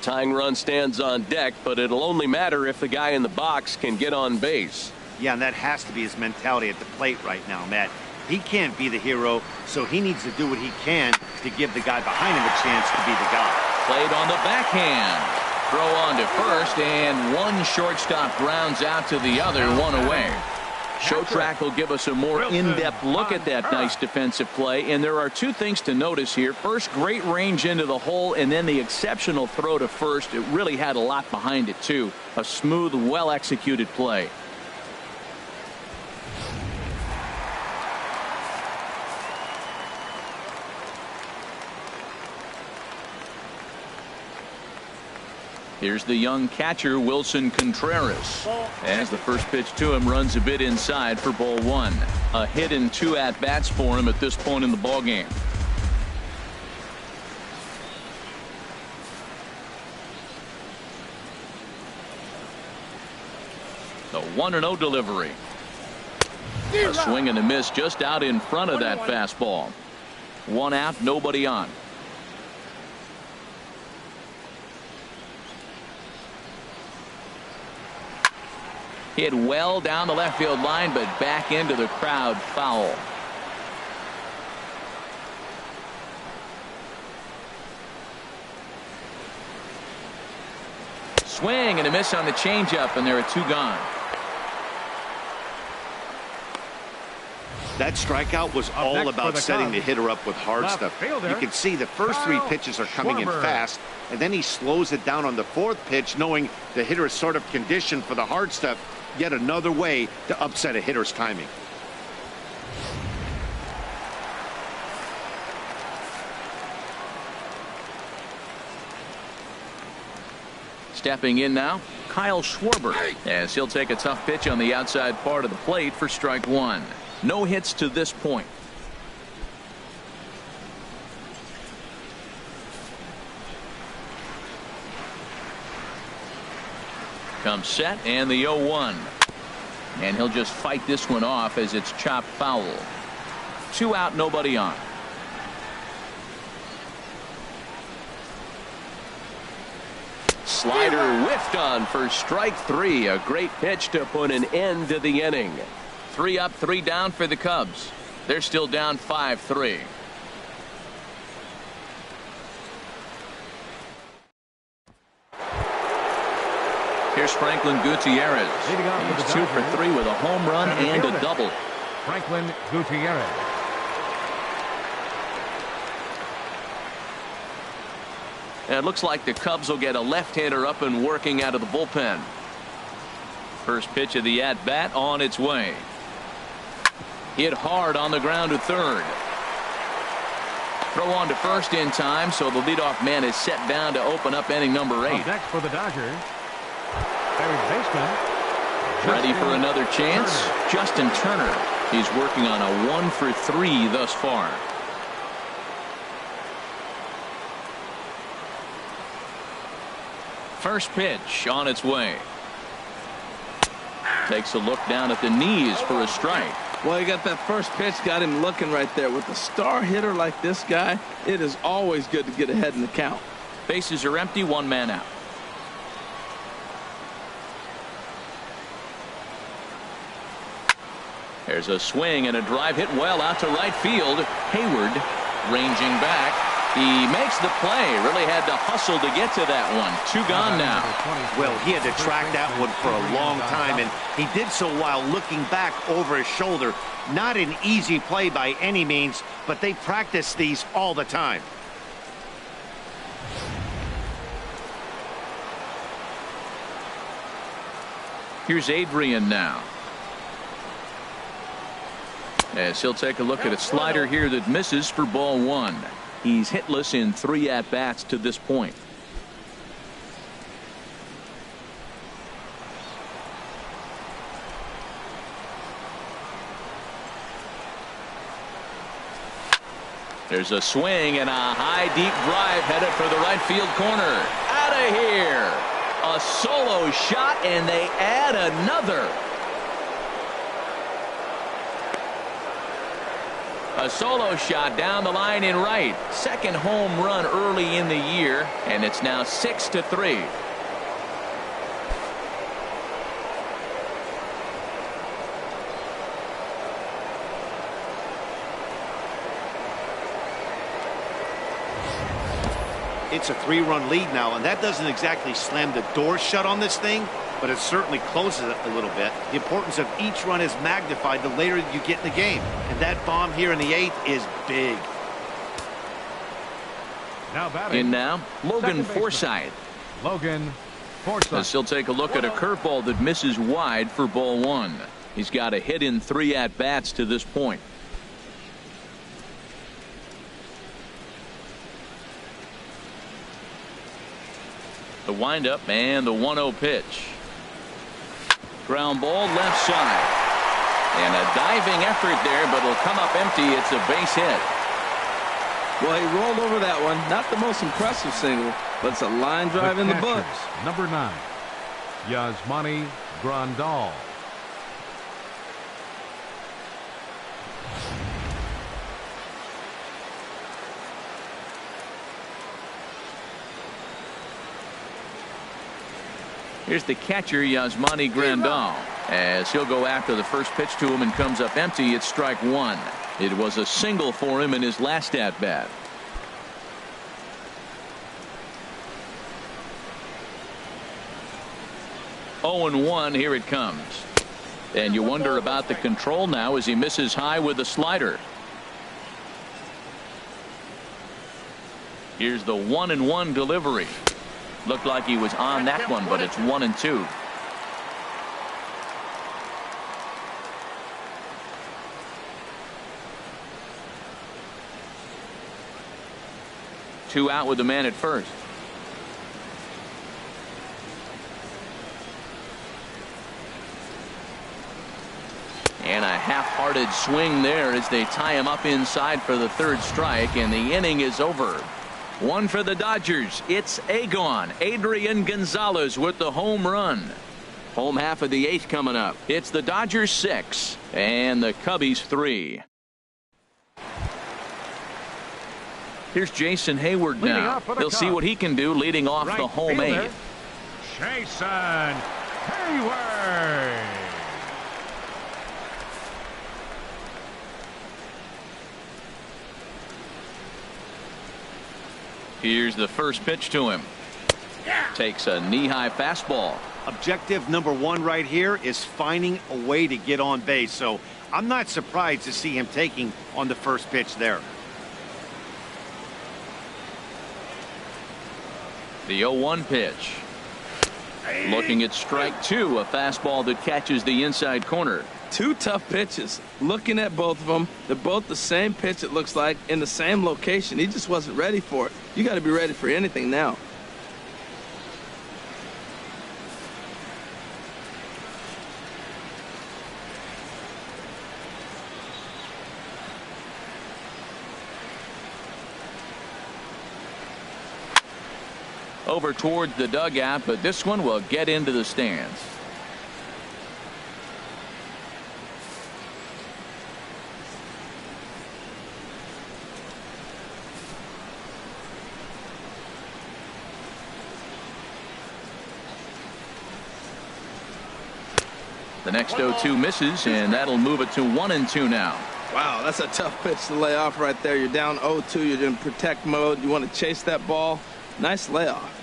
S6: Tying run stands on deck, but it'll only matter if the guy in the box can get on base.
S3: Yeah, and that has to be his mentality at the plate right now, Matt. He can't be the hero, so he needs to do what he can to give the guy behind him a chance to be the guy.
S1: Played on the backhand. Throw on to first, and one shortstop grounds out to the other, 1 away. Show Track will give us a more in-depth look at that nice defensive play, and there are 2 things to notice here. First, great range into the hole, and then the exceptional throw to first. It really had a lot behind it, too. A smooth, well-executed play. Here's the young catcher, Wilson Contreras. As the first pitch to him runs a bit inside for ball 1. A hit and 2 at-bats for him at this point in the ballgame. The 1-0 delivery. A swing and a miss just out in front of that fastball. 1 out, nobody on. Hit well down the left field line, but back into the crowd, foul. Swing and a miss on the changeup, and there are 2 gone.
S3: That strikeout was all about setting the hitter up with hard stuff. You can see the first 3 pitches are coming in fast, and then he slows it down on the 4th pitch, knowing the hitter is sort of conditioned for the hard stuff. Yet another way to upset a hitter's timing.
S1: Stepping in now, Kyle Schwarber, as he'll take a tough pitch on the outside part of the plate for strike 1. No hits to this point. Comes set and the 0-1. And he'll just fight this one off as it's chopped foul. 2 out, nobody on.
S6: Slider whiffed on for strike 3. A great pitch to put an end to the inning.
S1: 3 up, 3 down for the Cubs. They're still down 5-3. Here's Franklin Gutierrez. He's 2 for 3 with a home run and a double.
S4: Franklin Gutierrez.
S1: And it looks like the Cubs will get a left-hander up and working out of the bullpen. First pitch of the at-bat on its way. Hit hard on the ground to third. Throw on to first in time, so the leadoff man is set down to open up inning number 8.
S4: Next for the Dodgers, third baseman.
S1: Ready for another chance? Justin Turner. He's working on a 1 for 3 thus far. First pitch on its way. Takes a look down at the knees for a strike.
S2: Well, you got that first pitch, got him looking right there. With a star hitter like this guy, it is always good to get ahead in the count.
S1: Bases are empty, 1 man out. There's a swing and a drive hit well out to right field. Hayward ranging back. He makes the play. Really had to hustle to get to that one. 2 gone now.
S3: Well, he had to track that one for a long time, and he did so while looking back over his shoulder. Not an easy play by any means, but they practice these all the time.
S1: Here's Adrian now, as he'll take a look at a slider here that misses for ball 1. He's hitless in 3 at-bats to this point. There's a swing and a high deep drive headed for the right field corner. Out of here. A solo shot, and they add another. A solo shot down the line in right. Second home run early in the year, and it's now 6-3.
S3: It's a 3-run lead now, and that doesn't exactly slam the door shut on this thing, but it certainly closes it a little bit. The importance of each run is magnified the later you get in the game, and that bomb here in the 8th is big.
S4: Now batting.
S1: In now, Logan Forsythe.
S4: Logan Forsythe.
S1: As he'll take a look at a curveball that misses wide for ball 1. He's got a hit in 3 at-bats to this point. The windup and the 1-0 pitch. Ground ball left side. And a diving effort there, but it'll come up empty. It's a base hit.
S2: Well, he rolled over that one. Not the most impressive single, but it's a line drive in the books.
S4: Number 9, Yasmani Grandal.
S1: Here's the catcher, Yasmani Grandal. As he'll go after the first pitch to him and comes up empty. It's strike one. It was a single for him in his last at bat. Oh and 1. Here it comes. And you wonder about the control now as he misses high with the slider. Here's the 1-1 delivery. Looked like he was on that one, but it's 1-2. Two out with the man at first. And a half-hearted swing there as they tie him up inside for the third strike, and the inning is over. One for the Dodgers. It's Adrian Gonzalez with the home run. Home half of the eighth coming up. It's the Dodgers 6 and the Cubbies 3. Here's Jason Hayward now. He'll see what he can do leading off the home eighth.
S4: Jason Hayward.
S1: Here's the first pitch to him. Takes a knee-high fastball.
S3: Objective number one right here is finding a way to get on base. So I'm not surprised to see him taking on the first pitch there.
S1: The 0-1 pitch. Looking at strike two, a fastball that catches the inside corner.
S2: Two tough pitches. Looking at both of them, they're both the same pitch, it looks like, in the same location. He just wasn't ready for it. You got to be ready for anything now.
S1: Over toward the dugout, but this one will get into the stands. The next 0-2 misses, and that'll move it to 1-2 now.
S2: Wow, that's a tough pitch to lay off right there. You're down 0-2. You're in protect mode. You want to chase that ball. Nice layoff.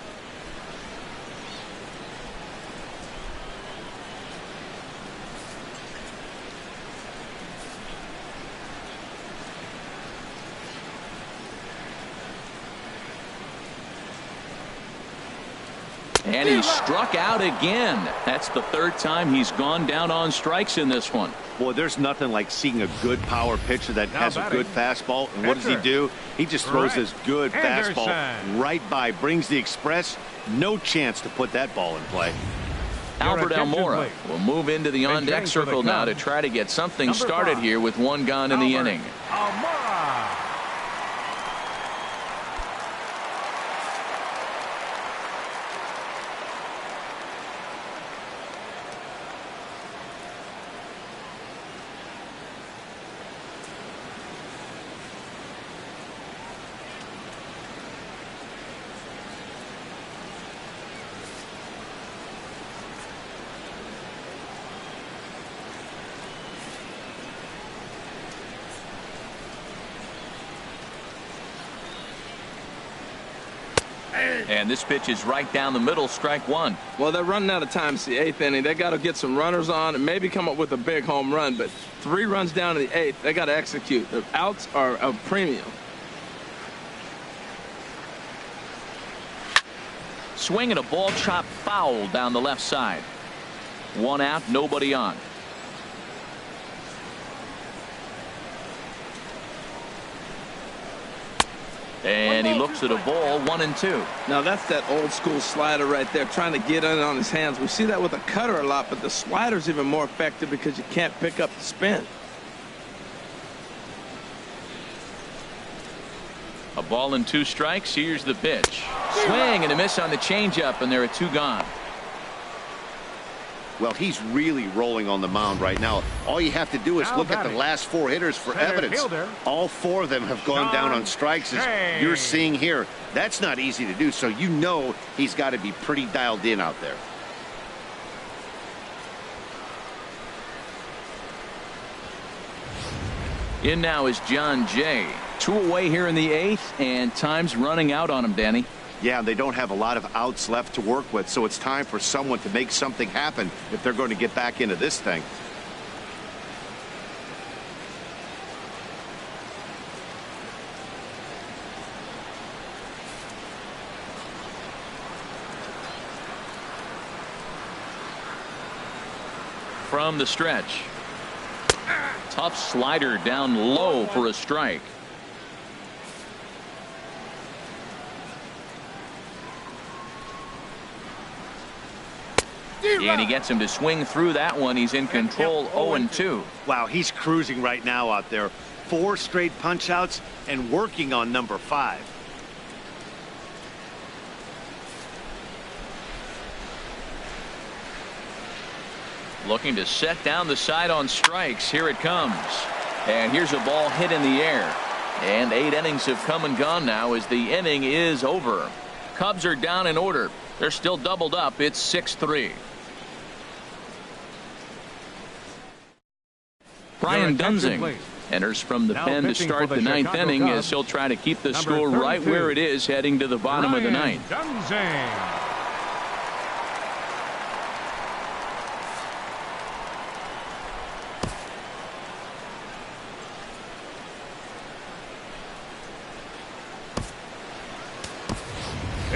S1: And he struck out again. That's the third time he's gone down on strikes in this one.
S3: Boy, there's nothing like seeing a good power pitcher that has a good fastball. And what does he do? He just throws this good fastball right by, brings the express. No chance to put that ball in play.
S1: Albert Almora will move into the on-deck circle now to try to get something started here with one gone in the inning. And this pitch is right down the middle, strike one.
S2: Well, they're running out of time. It's the eighth inning. They got to get some runners on and maybe come up with a big home run. But 3 runs down in the eighth, they got to execute. The outs are a premium.
S1: Swing and a ball chopped foul down the left side. 1 out, nobody on. And he looks at a ball, 1-2.
S2: Now that's that old school slider right there, trying to get in on his hands. We see that with a cutter a lot, but the slider's even more effective because you can't pick up the spin.
S1: A ball and 2 strikes. Here's the pitch. Swing and a miss on the changeup, and there are 2 gone.
S3: Well, he's really rolling on the mound right now. All you have to do is look at the last 4 hitters for evidence. All 4 of them have gone down on strikes, as you're seeing here. That's not easy to do, so you know he's got to be pretty dialed in out there.
S1: In now is John Jay. 2 away here in the 8th, and time's running out on him, Danny.
S3: Yeah, they don't have a lot of outs left to work with, so it's time for someone to make something happen if they're going to get back into this thing.
S1: From the stretch. Tough slider down low for a strike. And he gets him to swing through that one. He's in control, 0-2.
S3: Wow, he's cruising right now out there. 4 straight punch outs and working on number 5.
S1: Looking to set down the side on strikes. Here it comes. And here's a ball hit in the air. And 8 innings have come and gone now as the inning is over. Cubs are down in order. They're still doubled up. It's 6-3. Brian Dunsing enters from the pen to start the 9th inning as he'll try to keep the score right where it is heading to the bottom of the 9th.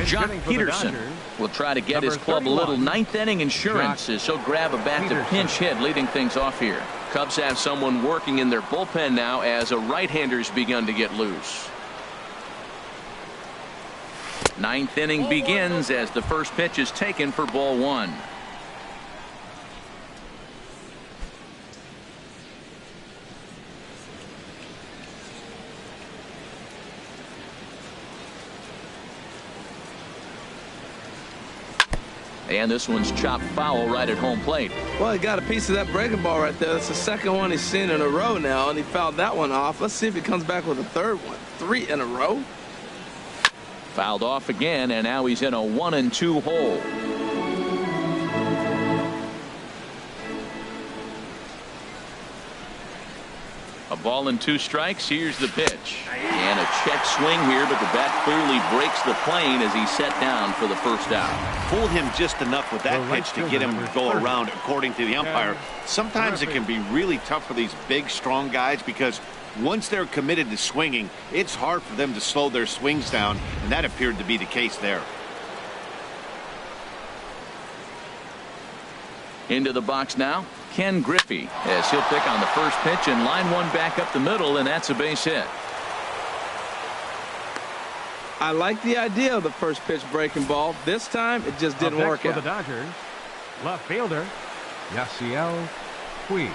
S1: Jock Peterson will try to get his club a little 9th inning insurance as he'll grab a bat to pinch hit, leading things off here. Cubs have someone working in their bullpen now as a right-hander's begun to get loose. 9th inning begins as the first pitch is taken for ball 1. And this one's chopped foul right at home plate.
S2: Well, he got a piece of that breaking ball right there. That's the second one he's seen in a row now, and he fouled that one off. Let's see if he comes back with a third one. 3 in a row.
S1: Fouled off again, and now he's in a 1-2 hole. A ball and 2 strikes. Here's the pitch. And a check swing here, but the bat clearly breaks the plane as he's set down for the first out.
S3: Fooled him just enough with that pitch to get him to go around, according to the umpire. Sometimes it can be really tough for these big, strong guys because once they're committed to swinging, it's hard for them to slow their swings down, and that appeared to be the case there.
S1: Into the box now, Ken Griffey, as he'll pick on the first pitch and line one back up the middle, and that's a base hit.
S2: I like the idea of the first pitch breaking ball. This time, it just didn't work out.
S4: For the Dodgers, left fielder, Yasiel Puig.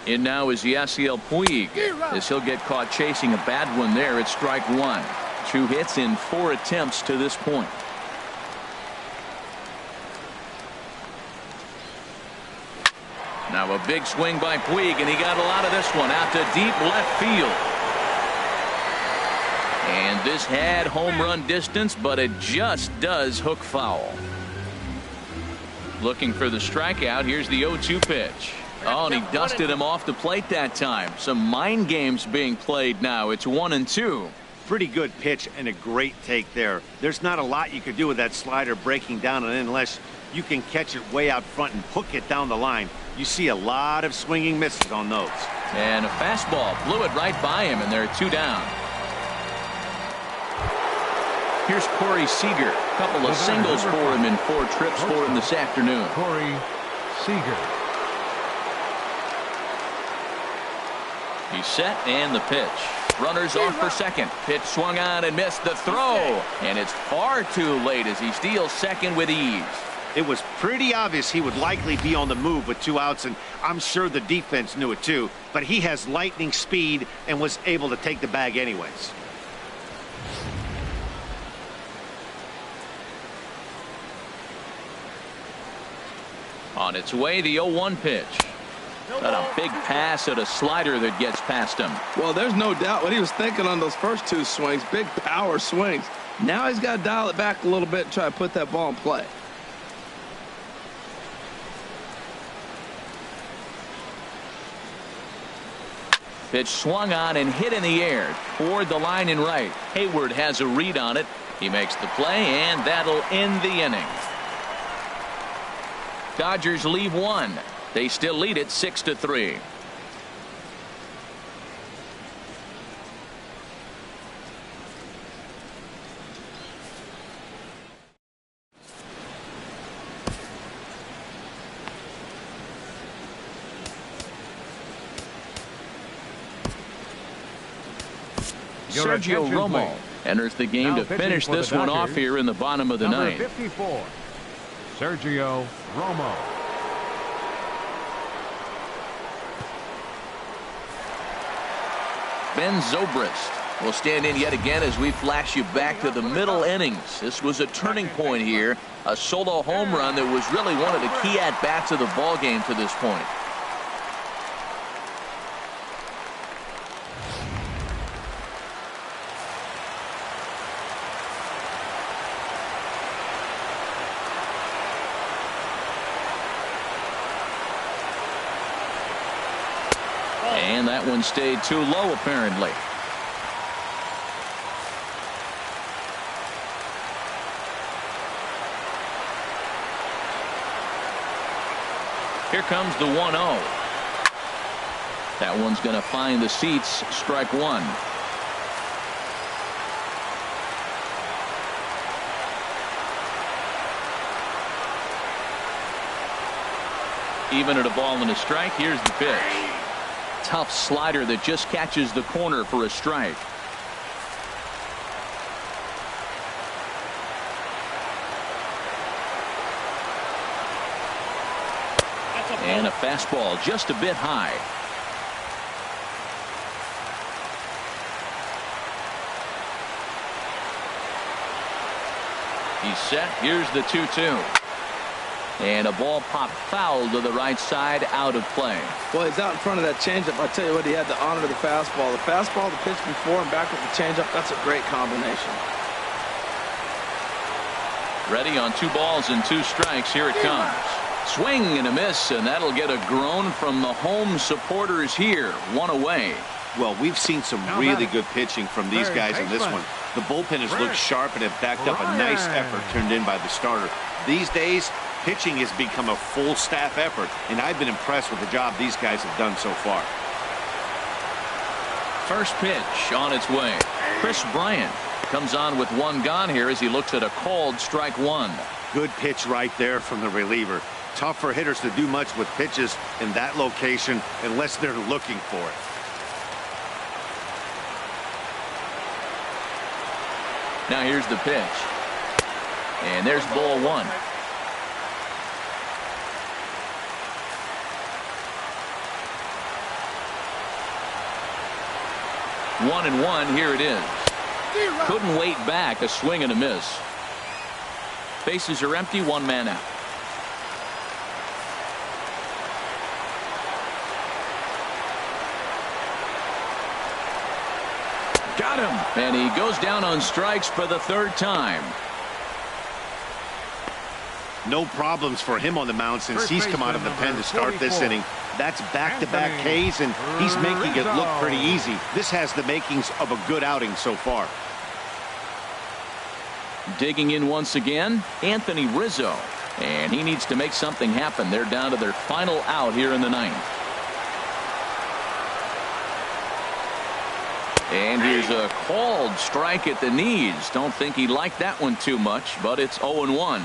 S1: In now is Yasiel Puig as he'll get caught chasing a bad one there at strike 1. 2 hits in 4 attempts to this point. Now a big swing by Puig, and he got a lot of this one out to deep left field. And this had home run distance, but it just does hook foul. Looking for the strikeout. Here's the 0-2 pitch. Oh, and he dusted him off the plate that time. Some mind games being played now. It's 1-2.
S3: Pretty good pitch and a great take there. There's not a lot you could do with that slider breaking down and in unless you can catch it way out front and hook it down the line. You see a lot of swinging misses on those.
S1: And a fastball blew it right by him, and they're 2 down. Here's Corey Seager. A couple of singles for him in 4 trips for him this afternoon.
S4: Corey Seager.
S1: He's set, and the pitch. Runners off for second. Pitch swung on and missed the throw. And it's far too late as he steals second with ease.
S3: It was pretty obvious he would likely be on the move with 2 outs, and I'm sure the defense knew it too. But he has lightning speed and was able to take the bag anyways.
S1: On its way, the 0-1 pitch. Got a big pass at a slider that gets past him.
S2: Well, there's no doubt what he was thinking on those first two swings. Big power swings. Now he's got to dial it back a little bit and try to put that ball in play.
S1: Pitch swung on and hit in the air toward the line and right. Hayward has a read on it. He makes the play, and that'll end the inning. Dodgers leave one. They still lead it 6-3. Sergio Romo enters the game to finish this one off here in the bottom of the ninth.
S4: 54, Sergio Romo.
S1: Ben Zobrist will stand in yet again as we flash you back to the middle innings. This was a turning point here, a solo home run that was really one of the key at-bats of the ball game to this point. And that one stayed too low, apparently. Here comes the 1-0. That one's going to find the seats. Strike one. Even at a ball and a strike, here's the pitch. Tough slider that just catches the corner for a strike. And a fastball just a bit high. He's set. Here's the 2-2. And a ball popped foul to the right side, out of play.
S2: Well, he's out in front of that changeup. I tell you what, he had to honor the fastball. The fastball, the pitch before, and back with the changeup. That's a great combination.
S1: Ready on 2 balls and 2 strikes. Here it comes. Swing and a miss, and that'll get a groan from the home supporters here. One away.
S3: Well, we've seen some really good pitching from these guys in this one. The bullpen has looked sharp and have backed up a nice effort turned in by the starter. These days, pitching has become a full staff effort, and I've been impressed with the job these guys have done so far.
S1: First pitch on its way. Chris Bryant comes on with 1 gone here as he looks at a called strike 1.
S3: Good pitch right there from the reliever. Tough for hitters to do much with pitches in that location unless they're looking for it.
S1: Now here's the pitch. And there's ball 1. One and one. Here it is. Couldn't wait back. A swing and a miss. Bases are empty. 1 man out. Got him. And he goes down on strikes for the 3rd time.
S3: No problems for him on the mound since he's come out of the pen to start this inning. That's back-to-back Ks, and he's making it look pretty easy. This has the makings of a good outing so far.
S1: Digging in once again, Anthony Rizzo. And he needs to make something happen. They're down to their final out here in the 9th. And here's a called strike at the knees. Don't think he liked that one too much, but it's 0-1.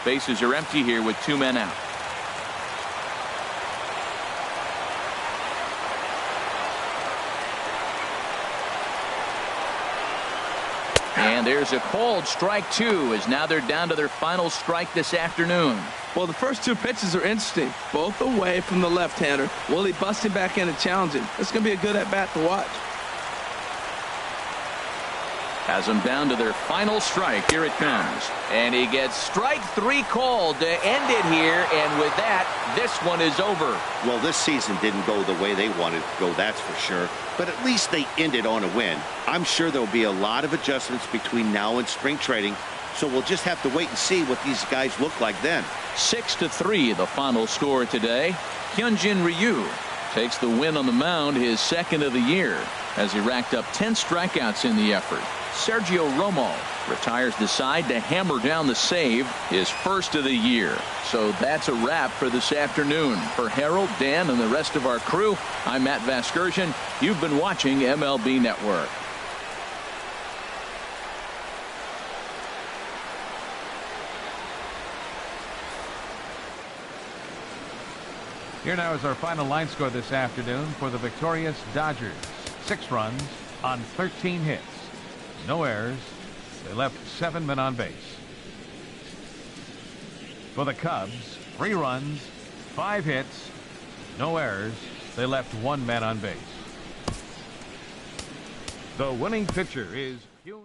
S1: Bases are empty here with 2 men out. And there's a called strike 2 as now they're down to their final strike this afternoon.
S2: Well, the first 2 pitches are interesting. Both away from the left-hander. Will he bust him back in and challenge him? It's going to be a good at-bat to watch.
S1: Has them down to their final strike. Here it comes. And he gets strike 3 called to end it here. And with that, this one is over.
S3: Well, this season didn't go the way they wanted to go, that's for sure. But at least they ended on a win. I'm sure there'll be a lot of adjustments between now and spring training. So we'll just have to wait and see what these guys look like then.
S1: 6-3, the final score today. Hyunjin Ryu takes the win on the mound, his second of the year, as he racked up 10 strikeouts in the effort. Sergio Romo retires the side to hammer down the save, his first of the year. So that's a wrap for this afternoon. For Harold, Dan, and the rest of our crew, I'm Matt Vasgersian. You've been watching MLB Network.
S4: Here now is our final line score this afternoon for the victorious Dodgers. 6 runs on 13 hits. No errors. They left 7 men on base. For the Cubs, 3 runs, 5 hits, no errors. They left 1 man on base. The winning pitcher is Hyun